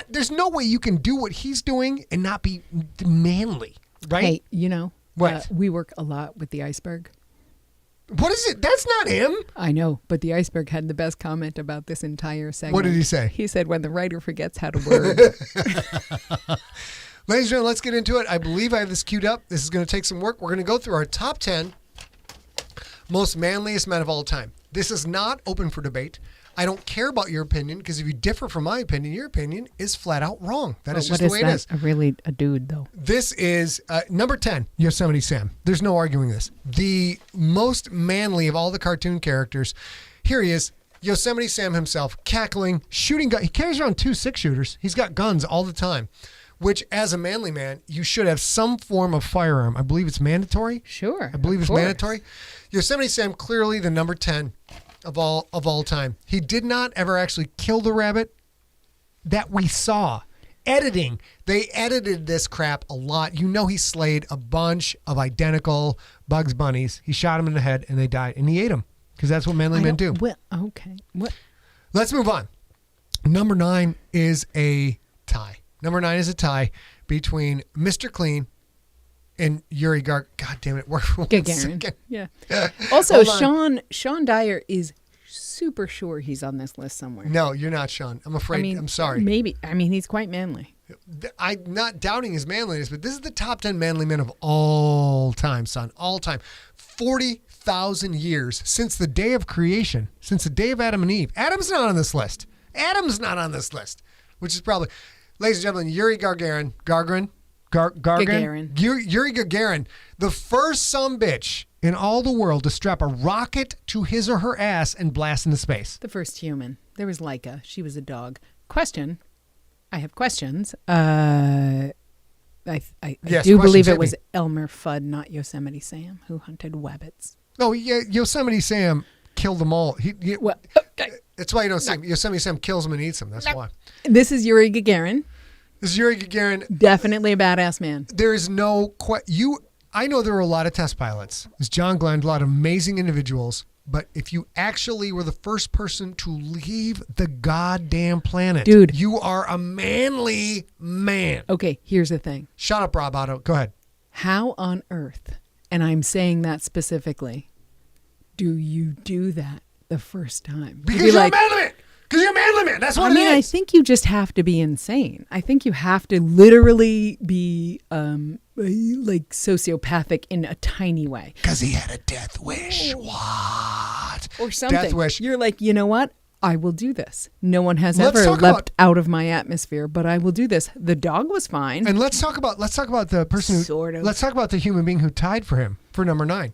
There's no way you can do what he's doing and not be manly, right? Hey, what? We work a lot with the Iceberg. What is it? That's not him. I know, but the Iceberg had the best comment about this entire segment. What did he say? He said, when the writer forgets how to word. Ladies and gentlemen, let's get into it. I believe I have this queued up. This is going to take some work. We're going to go through our top 10 most manliest men of all time. This is not open for debate. I don't care about your opinion because if you differ from my opinion, your opinion is flat out wrong. That is just the way it is. A dude, though. This is number 10, Yosemite Sam. There's no arguing this. The most manly of all the cartoon characters. Here he is, Yosemite Sam himself, cackling, shooting gun. He carries around 2 6-shooters. He's got guns all the time, which as a manly man, you should have some form of firearm. I believe it's mandatory. Sure. I believe it's mandatory. Yosemite Sam, clearly the number 10 of all time. He did not ever actually kill the rabbit that we saw. Editing. They edited this crap a lot. You know he slayed a bunch of identical Bugs Bunnies. He shot them in the head and they died. And he ate them because that's what manly men do. Well, okay. What? Let's move on. Number 9 is a tie. Number 9 is a tie between Mr. Clean and Yuri God damn it. Gagarin. Yeah. Also, Sean Dyer is super sure he's on this list somewhere. No, you're not, Sean. I'm afraid. I'm sorry. Maybe. I mean, he's quite manly. I'm not doubting his manliness, but this is the top 10 manly men of all time, son. All time. 40,000 years since the day of creation, since the day of Adam and Eve. Adam's not on this list. Which is probably, ladies and gentlemen, Yuri Gagarin. Yuri Gagarin, the first sumbitch in all the world to strap a rocket to his or her ass and blast into space. The first human. There was Laika. She was a dog. Question. I have questions. I do believe it was Elmer Fudd, not Yosemite Sam, who hunted wabbits. No, Yosemite Sam killed them all. That's why you don't see him. Yosemite Sam kills them and eats them. That's why. This is Yuri Gagarin. Definitely a badass man. There is no I know there were a lot of test pilots. There's John Glenn, a lot of amazing individuals. But if you actually were the first person to leave the goddamn planet, dude, you are a manly man. Okay, here's the thing. Shut up, Rob Otto. Go ahead. How on earth, and I'm saying that specifically, do you do that the first time? Because you're a manly man. Because you're a manly man. That's what it is. I think you just have to be insane. I think you have to literally be like sociopathic in a tiny way. Because he had a death wish. What? Or something. Death wish. You're like, you know what? I will do this. No one has ever leapt out of my atmosphere, but I will do this. The dog was fine. And let's talk about the person who let's talk about the human being who tied for him for number 9.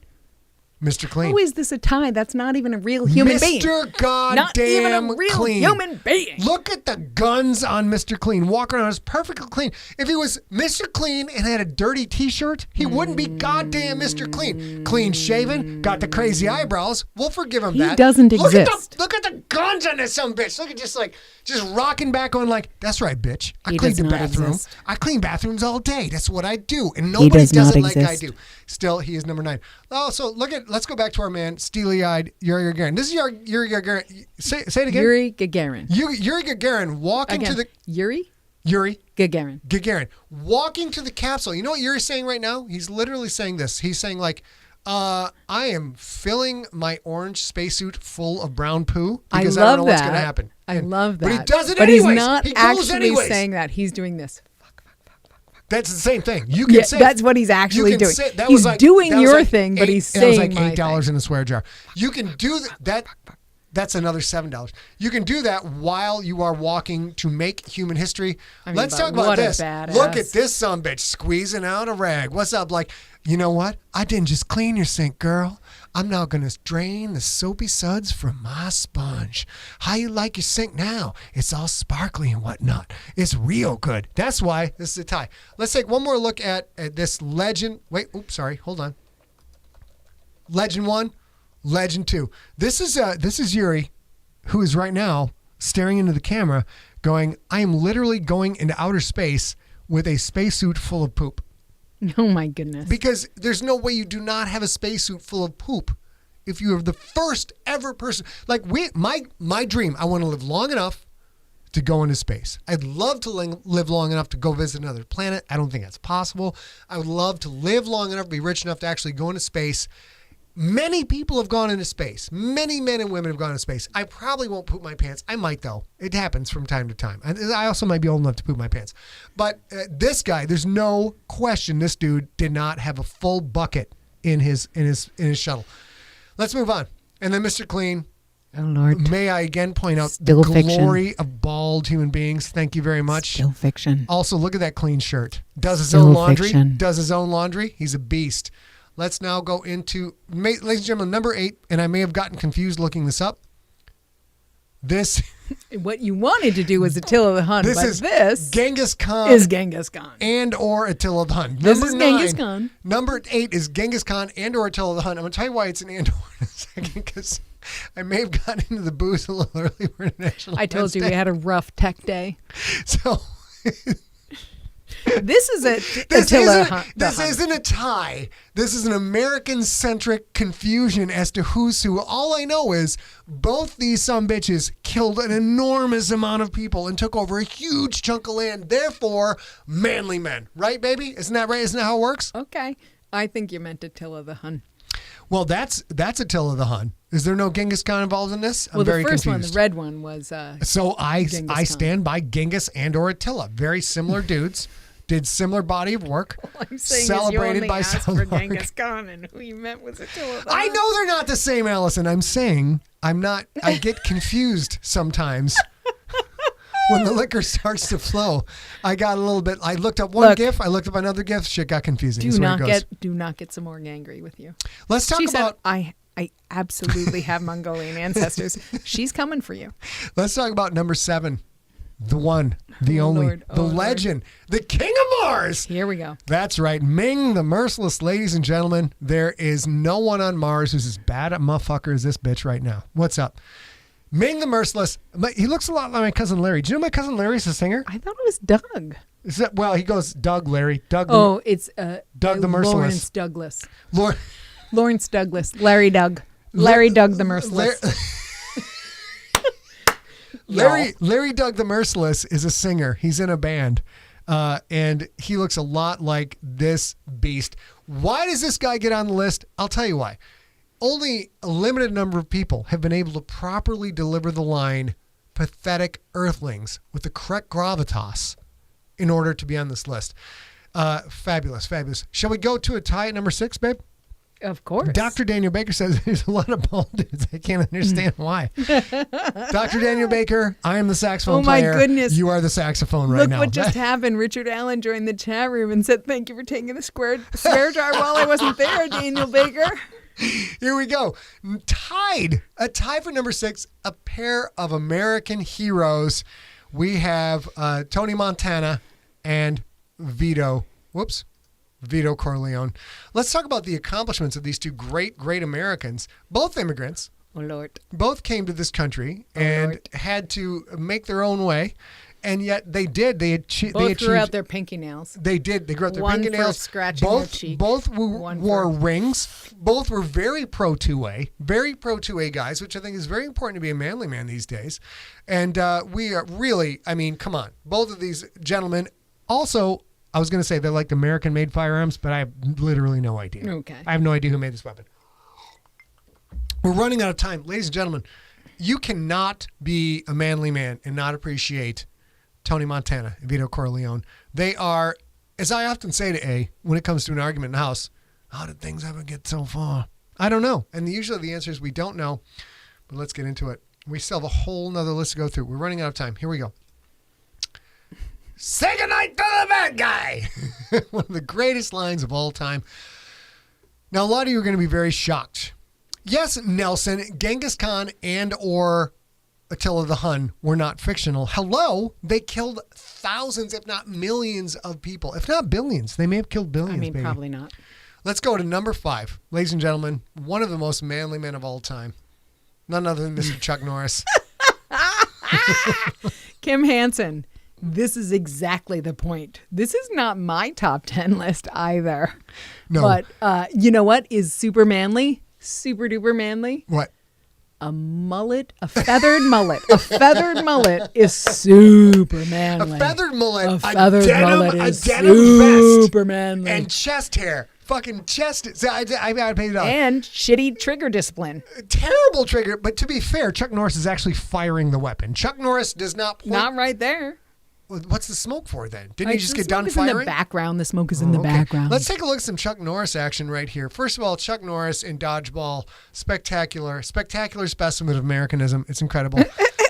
Mr. Clean. How is this a tie? That's not even a real human being. Mr. Goddamn not even a real Clean. Human being. Look at the guns on Mr. Clean. Walking around as perfectly clean. If he was Mr. Clean and had a dirty t-shirt, he wouldn't be goddamn Mr. Clean. Clean shaven, got the crazy eyebrows. We'll forgive him that. He doesn't exist. Look at the guns on this son of a bitch. Look at just rocking back on like, that's right, bitch. I clean the bathroom. Exist. I clean bathrooms all day. That's what I do. And nobody does it like I do. Still, he is number 9. Oh, so let's go back to our man, steely-eyed Yuri Gagarin. This is Yuri Gagarin. Say it again. Yuri Gagarin. Yuri Gagarin walking to the... Yuri Gagarin. Gagarin. Walking to the capsule. You know what Yuri's saying right now? He's literally saying this. He's saying like, I am filling my orange spacesuit full of brown poo because I don't know what's going to happen. I love that. But he does it anyways. But he's not actually anyways. saying that. He's doing this. That's the same thing. You can say that's what he's actually doing. He's doing your thing, but he's saying that was like $8 in the swear jar. You can do that. That's another $7. You can do that while you are walking to make human history. Let's talk about this. Look at this sumbitch squeezing out a rag. What's up? Like, you know what? I didn't just clean your sink, girl. I'm now going to drain the soapy suds from my sponge. How you like your sink now? It's all sparkly and whatnot. It's real good. That's why this is a tie. Let's take one more look at this legend. Wait, oops, sorry. Hold on. Legend 1, Legend 2. This is Yuri, who is right now staring into the camera going, I am literally going into outer space with a spacesuit full of poop. Oh my goodness. Because there's no way you do not have a spacesuit full of poop if you are the first ever person. Like my dream, I want to live long enough to go into space. I'd love to live long enough to go visit another planet. I don't think that's possible. I would love to live long enough to be rich enough to actually go into space. Many people have gone into space. Many men and women have gone into space. I probably won't poop my pants. I might, though. It happens from time to time. I also might be old enough to poop my pants. But this guy, there's no question this dude did not have a full bucket in his shuttle. Let's move on. And then Mr. Clean Oh, Lord. May I again point out Still the fiction. glory of bald human beings. Thank you very much. Still fiction. Also, look at that clean shirt. Does his Still own laundry. fiction. Does his own laundry. He's a beast. Let's now go into, ladies and gentlemen, number 8, and I may have gotten confused looking this up. This What you wanted to do was Attila the Hun, this but is this Genghis Khan is Genghis Khan. and or Attila the Hun. This Number is 9, Genghis Khan. Number 8 is Genghis Khan and or Attila the Hun. I'm going to tell you why it's an and or in a second because I may have gotten into the booth a little early for International I told Men's you Day. we had a rough tech day. So This is this Attila isn't a tie. This is an American-centric confusion as to who's who. All I know is both these sumbitches killed an enormous amount of people and took over a huge chunk of land. Therefore, manly men. Right, baby? Isn't that right? Isn't that how it works? Okay. I think you meant Attila the Hun. Well, that's Attila the Hun. Is there no Genghis Khan involved in this? I'm Well, very the first confused. one, the red one, was So I Genghis stand by Genghis and or Attila. Very similar dudes. Did similar body of work. All I'm saying celebrated is you only by asked South for Park. Genghis Khan, and who you meant was Attila the I Hun. know they're not the same, Allison. I'm saying I'm not. I get confused sometimes when the liquor starts to flow. I got a little bit. I looked up one Look. GIF. I looked up another GIF. Shit got confusing. Do That's where it not goes. get some more angry with you. Let's talk She about. said, I absolutely have Mongolian ancestors. She's coming for you. Let's talk about number 7. The one, the Oh, only, Lord. the Oh, Lord. legend, the King of Mars. Here we go. That's right. Ming the Merciless, ladies and gentlemen. There is no one on Mars who's as bad a motherfucker as this bitch right now. What's up? Ming the Merciless. He looks a lot like my cousin Larry. Do you know my cousin Larry's a singer? I thought it was Doug. Is that, well, he goes Doug Larry. Doug. Oh, it's Doug the Merciless. Lawrence Douglas. Lord. Lawrence Douglas. Larry Doug. Larry Doug the Merciless. Larry Doug the Merciless is a singer. He's in a band. And he looks a lot like this beast. Why does this guy get on the list? I'll tell you why. Only a limited number of people have been able to properly deliver the line pathetic earthlings with the correct gravitas in order to be on this list. Fabulous. Shall we go to a tie at number 6, babe? Of course. Dr. Daniel Baker says there's a lot of bald dudes. I can't understand why. Dr. Daniel Baker, I am the saxophone Oh, my player. goodness. You are the saxophone right Look now. what just happened. Richard Allen joined the chat room and said, "Thank you for taking the swear jar while I wasn't there, Daniel Baker." Here we go. A tie for number 6, a pair of American heroes. We have Tony Montana and Vito Corleone. Let's talk about the accomplishments of these two great Americans, both immigrants. Oh, Lord. Both came to this country and Lord. had to make their own way, and yet they did. They Both grew out their pinky nails. They did. They grew out their One for fingernails. scratching both their cheek. Both One wore for- rings. Both were very pro 2A guys, which I think is very important to be a manly man these days. And we are really, I mean, come on. Both of these gentlemen also, I was going to say they're like American-made firearms, but I have literally no idea. Okay. I have no idea who made this weapon. We're running out of time. Ladies and gentlemen, you cannot be a manly man and not appreciate Tony Montana and Vito Corleone. They are, as I often say to A, when it comes to an argument in the house, how did things ever get so far? I don't know. And usually the answer is we don't know, but let's get into it. We still have a whole nother list to go through. We're running out of time. Here we go. Say goodnight to the bad guy. One of the greatest lines of all time. Now, a lot of you are going to be very shocked. Yes, Nelson, Genghis Khan and or Attila the Hun were not fictional. Hello, they killed thousands, if not millions of people, if not billions. They may have killed billions, I mean, baby. probably not. Let's go to number 5. Ladies and gentlemen, one of the most manly men of all time. None other than Mr. Chuck Norris. Kim Hansen. This is exactly the point. This is not my top 10 list either. No. But you know what is super manly? Super duper manly? What? A mullet, a feathered mullet. A feathered mullet is super manly. A feathered mullet. A feathered mullet is denim vest. super manly. And chest hair. Fucking chest. So I got to pay it off. And shitty trigger discipline. Terrible trigger. But to be fair, Chuck Norris is actually firing the weapon. Chuck Norris does not point. Not right there. What's the smoke for then? Didn't you just The get done smoke is firing? in the background. The smoke is in the Okay. background. Let's take a look at some Chuck Norris action right here. First of all, Chuck Norris in Dodgeball, spectacular specimen of Americanism. It's incredible.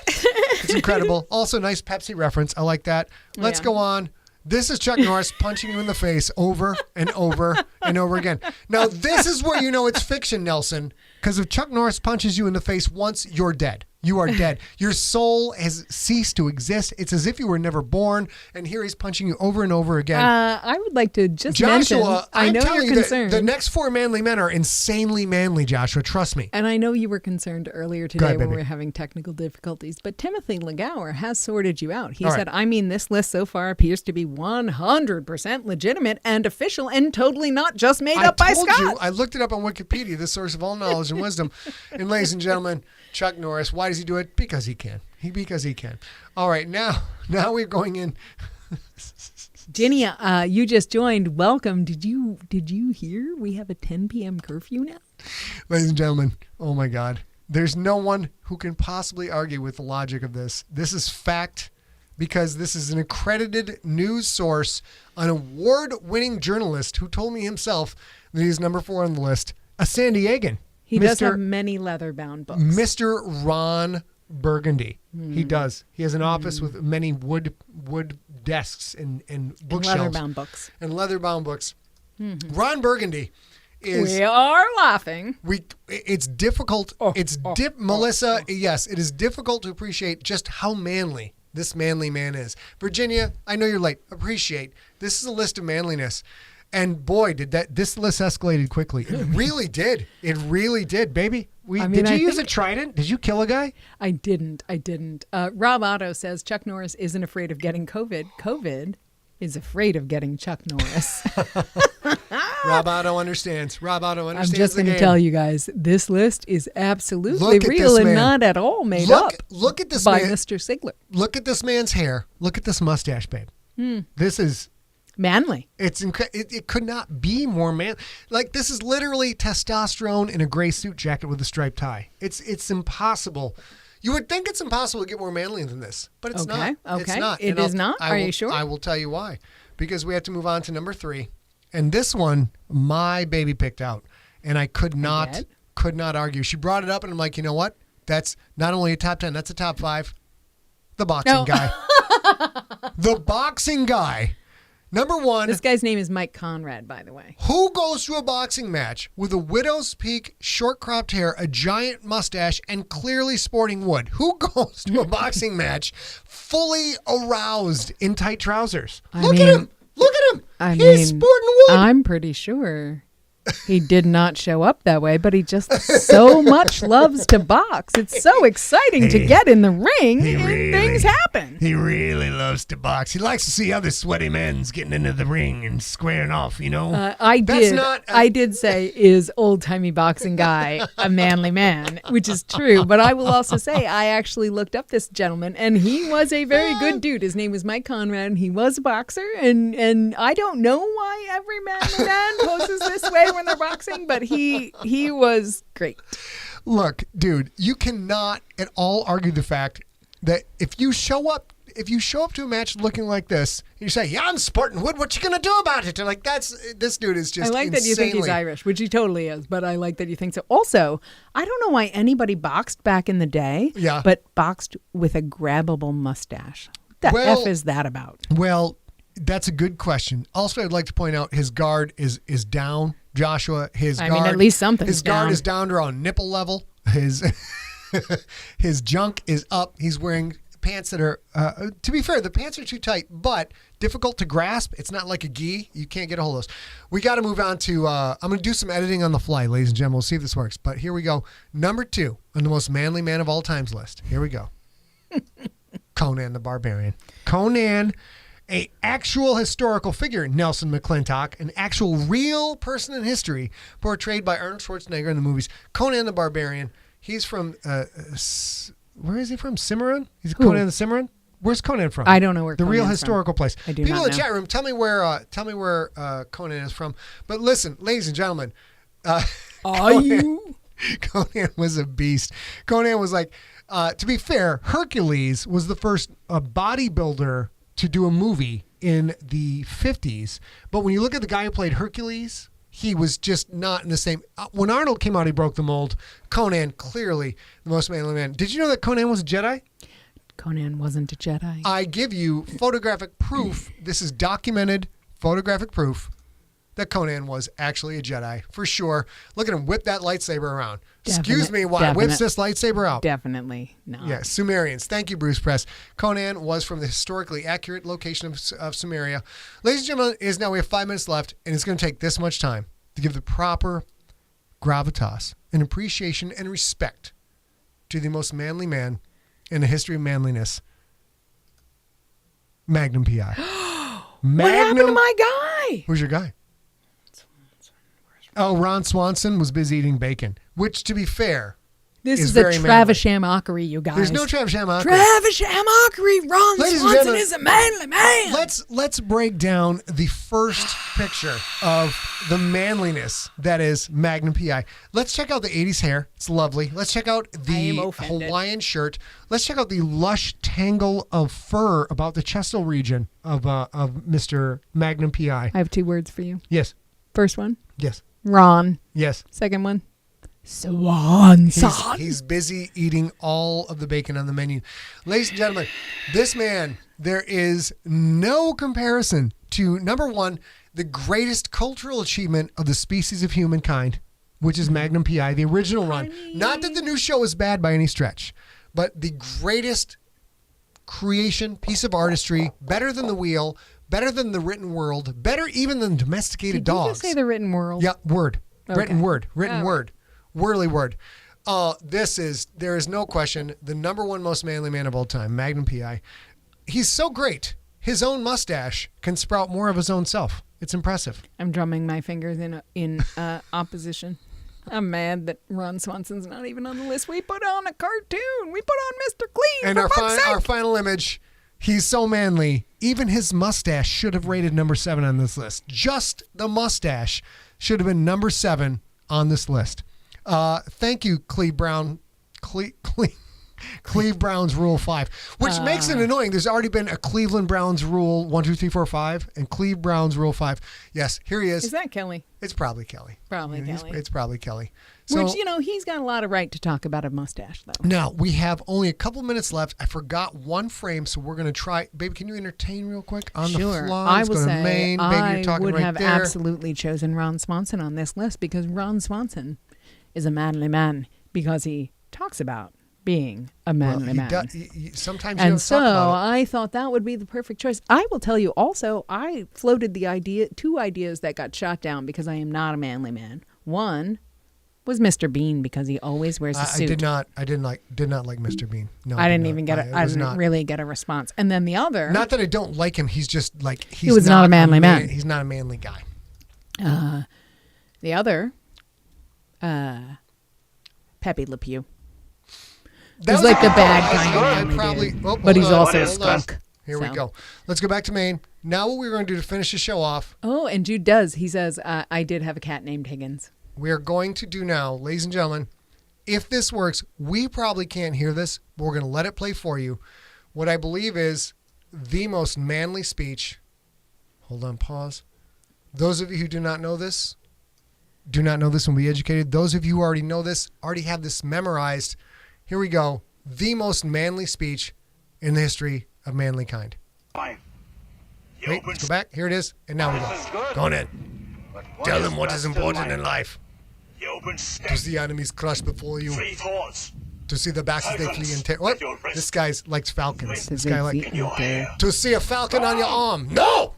It's incredible. Also, nice Pepsi reference. I like that. Let's go on. This is Chuck Norris punching you in the face over and over and over again. Now, this is where you know it's fiction, Nelson, because if Chuck Norris punches you in the face once, you're dead. You are dead. Your soul has ceased to exist. It's as if you were never born, and here he's punching you over and over again. I would like to just Joshua, mention, I know you're concerned. The next 4 manly men are insanely manly, Joshua. Trust me. And I know you were concerned earlier today when we were having technical difficulties, but Timothy Legower has sorted you out. He said, this list so far appears to be 100% legitimate and official and totally not just made up by Scott. I looked it up on Wikipedia, the source of all knowledge and wisdom. And ladies and gentlemen, Chuck Norris, why does he do it? Because he can. Because he can. All right, now we're going in. Ginny, you just joined. Welcome. Did you hear we have a 10 p.m. curfew now? Ladies and gentlemen, oh my God. There's no one who can possibly argue with the logic of this. This is fact because this is an accredited news source, an award-winning journalist who told me himself that he's number 4 on the list, a San Diegan. He does have many leather-bound books. Mr. Ron Burgundy. He does. He has an office with many wood desks and bookshelves. And leather-bound books. Mm-hmm. Ron Burgundy is... We are laughing. It's difficult. Melissa, yes, it is difficult to appreciate just how manly this manly man is. Virginia, I know you're late. Appreciate. This is a list of manliness. And boy, did this list escalated quickly. It really did. It really did, baby. Did you use a trident? Did you kill a guy? I didn't. Rob Otto says Chuck Norris isn't afraid of getting COVID. COVID is afraid of getting Chuck Norris. Rob Otto understands. I'm just going to tell you guys, this list is absolutely real and not at all made up. Look at this by man. Mr. Sigler. Look at this man's hair. Look at this mustache, babe. This is... manly. It's it could not be more man. Like, this is literally testosterone in a gray suit jacket with a striped tie. It's impossible. You would think it's impossible to get more manly than this, but it's not. Okay. It's not. It is not? Are you sure? I will tell you why. Because we have to move on to number 3. And this one, my baby picked out. And I could not argue. She brought it up and I'm like, you know what? That's not only a top 10, that's a top 5. The boxing guy. The boxing guy. Number 1. This guy's name is Mike Conrad, by the way. Who goes to a boxing match with a widow's peak, short cropped hair, a giant mustache, and clearly sporting wood? Who goes to a boxing match fully aroused in tight trousers? Look at him. He's sporting wood. I'm pretty sure he did not show up that way, but he just so much loves to box. It's so exciting to get in the ring and things happen. He really loves to box. He likes to see other sweaty men getting into the ring and squaring off, you know? I did say, is old-timey boxing guy a manly man, which is true. But I will also say I actually looked up this gentleman, and he was a very good dude. His name was Mike Conrad, and he was a boxer. And I don't know why every manly man poses this way when they're boxing, but he was great. Look, dude, you cannot at all argue the fact that if you show up to a match looking like this, you say, "Yeah, I'm sporting wood. What you gonna do about it?" Like, this dude is just. I like that you think he's Irish, which he totally is, but I like that you think so. Also, I don't know why anybody boxed back in the day, but boxed with a grabbable mustache. What the F is that about? Well, that's a good question. Also, I'd like to point out his guard is down. Joshua, at least something's his guard is down to around nipple level. His junk is up. He's wearing pants that are, to be fair, the pants are too tight, but difficult to grasp. It's not like a gi. You can't get a hold of those. We got to move on to, I'm going to do some editing on the fly, ladies and gentlemen. We'll see if this works. But here we go. Number 2 on the most manly man of all times list. Here we go. Conan the Barbarian. Conan, a actual historical figure, Nelson McClintock, an actual real person in history portrayed by Arnold Schwarzenegger in the movies. Conan the Barbarian. He's from, where is he from? Cimarron? He's Conan the Cimarron? Where's Conan from? I don't know where the Conan's real historical from. place. I do People not in the know. chat room, tell me where Conan is from. But listen, ladies and gentlemen, Conan was a beast. Conan was like, to be fair, Hercules was the first bodybuilder to do a movie in the 50s. But when you look at the guy who played Hercules, he was just not in the same. When Arnold came out, he broke the mold. Conan, clearly the most manly man. Did you know that Conan was a Jedi? Conan wasn't a Jedi. I give you photographic proof. This is documented photographic proof that Conan was actually a Jedi, for sure. Look at him whip that lightsaber around. Excuse me while he whips this lightsaber out. Definitely not. Yeah, Sumerians. Thank you, Bruce Press. Conan was from the historically accurate location of Sumeria. Ladies and gentlemen, we have 5 minutes left, and it's going to take this much time to give the proper gravitas and appreciation and respect to the most manly man in the history of manliness, Magnum P.I. What happened to my guy? Who's your guy? Oh, Ron Swanson was busy eating bacon, which, to be fair, this is very a Travis-shamockery, you guys. There's no Travis-shamockery. Travis-shamockery. Ron Swanson is a manly man. Let's break down the first picture of the manliness that is Magnum P.I. Let's check out the 80s hair. It's lovely. Let's check out the Hawaiian shirt. Let's check out the lush tangle of fur about the chestal region of Mr. Magnum P.I. I have 2 words for you. Yes. First one. Yes. Ron. Yes. Second one. Swanson. He's busy eating all of the bacon on the menu. Ladies and gentlemen, this man, there is no comparison to, number one, the greatest cultural achievement of the species of humankind, which is Magnum P.I., the original run. Not that the new show is bad by any stretch, but the greatest creation, piece of artistry, better than the wheel, better than the written world, better even than domesticated dogs. Did you just say the written world? Yeah, word. Okay. Written word. Whirly word. There is no question, the number one most manly man of all time, Magnum P.I. He's so great. His own mustache can sprout more of his own self. It's impressive. I'm drumming my fingers in opposition. I'm mad that Ron Swanson's not even on the list. We put on a cartoon. We put on Mr. Clean. And our final image, he's so manly. Even his mustache should have rated number 7 on this list. Just the mustache should have been number 7 on this list. Thank you, Cleve Brown. Cleve Brown's Rule 5, which makes it annoying. There's already been a Cleveland Browns Rule 1, 2, 3, 4, 5, and Cleve Brown's Rule 5. Yes, here he is. Is that Kelly? It's probably Kelly. Probably Kelly. It's probably Kelly. So, which, he's got a lot of right to talk about a mustache, though. Now, we have only a couple minutes left. I forgot one frame, so we're going to try. Baby, can you entertain real quick on the fly? I will say Maine. Baby, you're talking would right have there. absolutely chosen Ron Swanson on this list because Ron Swanson is a manly man because he talks about being a manly man. Sometimes and you so talk about it. I thought that would be the perfect choice. I will tell you also, I floated the idea, 2 ideas that got shot down because I am not a manly man. One was Mr. Bean because he always wears a suit. I did not like Mr. Bean. No, I didn't even get I didn't really get a response. And then the other, not that I don't like him, he's just like he was not a manly man. He's not a manly guy. The other, Pepe Le Pew. He's like the bad kind of manly dude, but he's also a skunk. Here we go. Let's go back to Maine. Now what we're going to do to finish the show off. Oh, and Jude does. He says, I did have a cat named Higgins. We are going to do now, ladies and gentlemen, if this works, we probably can't hear this, but we're going to let it play for you. What I believe is the most manly speech. Hold on, pause. Those of you who do not know this and be educated. Those of you who already know this, already have this memorized. Here we go. The most manly speech in the history of mankind. Wait, let's go back. Here it is. And now we go. Go on in. Tell them what is important in life. To see enemies crushed before you. To see the backs as they flee in terror. What? This guy likes falcons. This guy to see a falcon on your arm. No!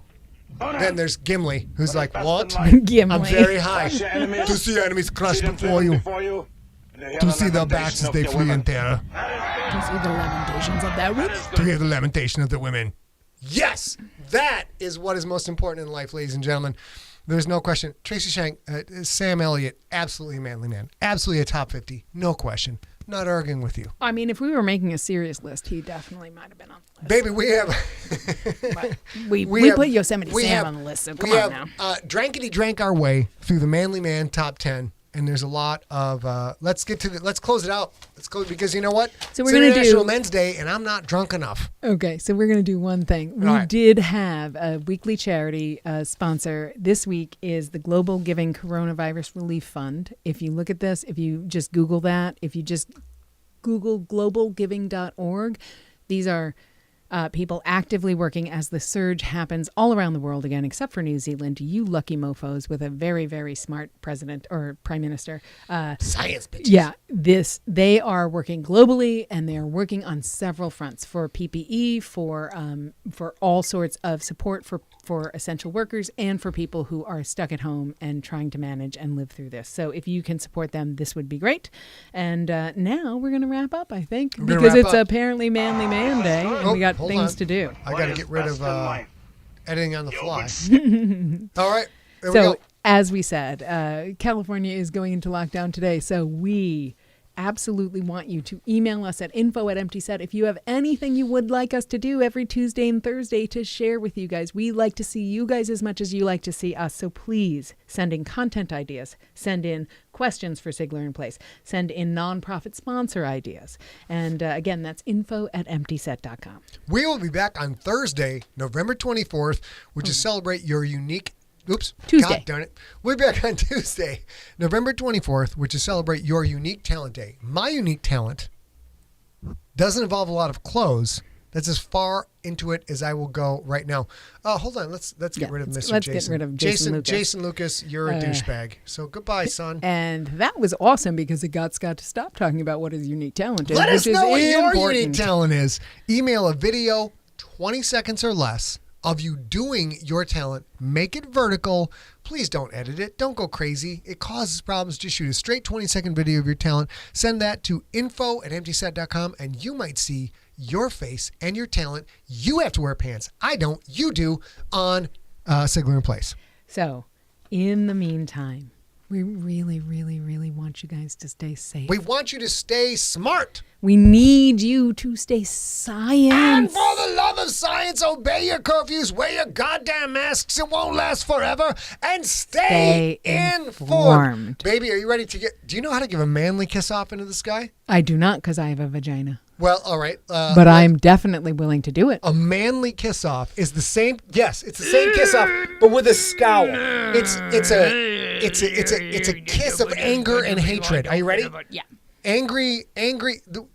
Then there's Gimli, who's like, what? Gimli. I'm very high. To see enemies crushed before you. To see the backs as they flee in terror. To see the lamentations of that women. To hear the lamentation of the women. Yes! That is what is most important in life, ladies and gentlemen. There's no question. Tracy Shank, Sam Elliott, absolutely a manly man. Absolutely a top 50. No question. Not arguing with you. I mean, if we were making a serious list, he definitely might have been on the list. Baby, we have... we put Yosemite Sam on the list, so come on now. Drankety drank our way through the manly man top 10. And there's a lot of let's close it out. Let's close because you know what? So we're gonna do International Men's Day, and I'm not drunk enough. Okay, so we're gonna do one thing. We did have a weekly charity sponsor. This week is the Global Giving Coronavirus Relief Fund. If you look at this, if you just Google that, if you just Google globalgiving.org, these are people actively working as the surge happens all around the world again, except for New Zealand. You lucky mofos with a very, very smart president or prime minister. Science bitches. Yeah, they are working globally, and they are working on several fronts for PPE, for all sorts of support for essential workers and for people who are stuck at home and trying to manage and live through this. So if you can support them, this would be great. And now we're going to wrap up, I think, because it's apparently Manly Man Day, and we got things to do. I got to get rid of editing on the fly. All right, there we go. As we said, California is going into lockdown today, so we absolutely want you to email us at info@emptyset if you have anything you would like us to do every Tuesday and Thursday to share with you guys. We like to see you guys as much as you like to see us, so please send in content ideas, send in questions for Sigler in Place, send in nonprofit sponsor ideas. And again, that's info@emptyset.com. We will be back on Thursday, November 24th, which is celebrate your unique Tuesday. God darn it. We're back on Tuesday, November 24th, which is celebrate your unique talent day. My unique talent doesn't involve a lot of clothes. That's as far into it as I will go right now. Hold on. Let's get rid of Mr. Let's Jason. get rid of Jason Lucas. Jason Lucas, you're a douchebag. So goodbye, son. And that was awesome because it got Scott to stop talking about what his unique talent is. Let us know what your important. unique talent is. Email a video, 20 seconds or less, of you doing your talent. Make it vertical. Please don't edit it. Don't go crazy. It causes problems. Just shoot a straight 20-second video of your talent. Send that to info@emptyset.com, and you might see your face and your talent. You have to wear pants. I don't. You do on Sigler in Place. So, in the meantime, we really, really, really want you guys to stay safe. We want you to stay smart. We need you to stay science. And for the love of science, obey your curfews, wear your goddamn masks. It won't last forever. And stay informed. Baby, are you ready to do you know how to give a manly kiss off into the sky? I do not, because I have a vagina. Well, all right. But I'm definitely willing to do it. A manly kiss off is the same. Yes, it's the same kiss off, but with a scowl. It's a kiss of anger and hatred. Are you ready? Yeah. Angry.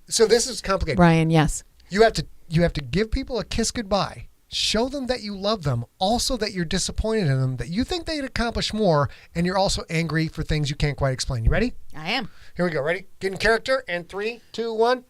So this is complicated. Brian, yes. You have to give people a kiss goodbye. Show them that you love them. Also that you're disappointed in them, that you think they'd accomplish more, and you're also angry for things you can't quite explain. You ready? I am. Here we go. Ready? Get in character. And 3, 2, 1.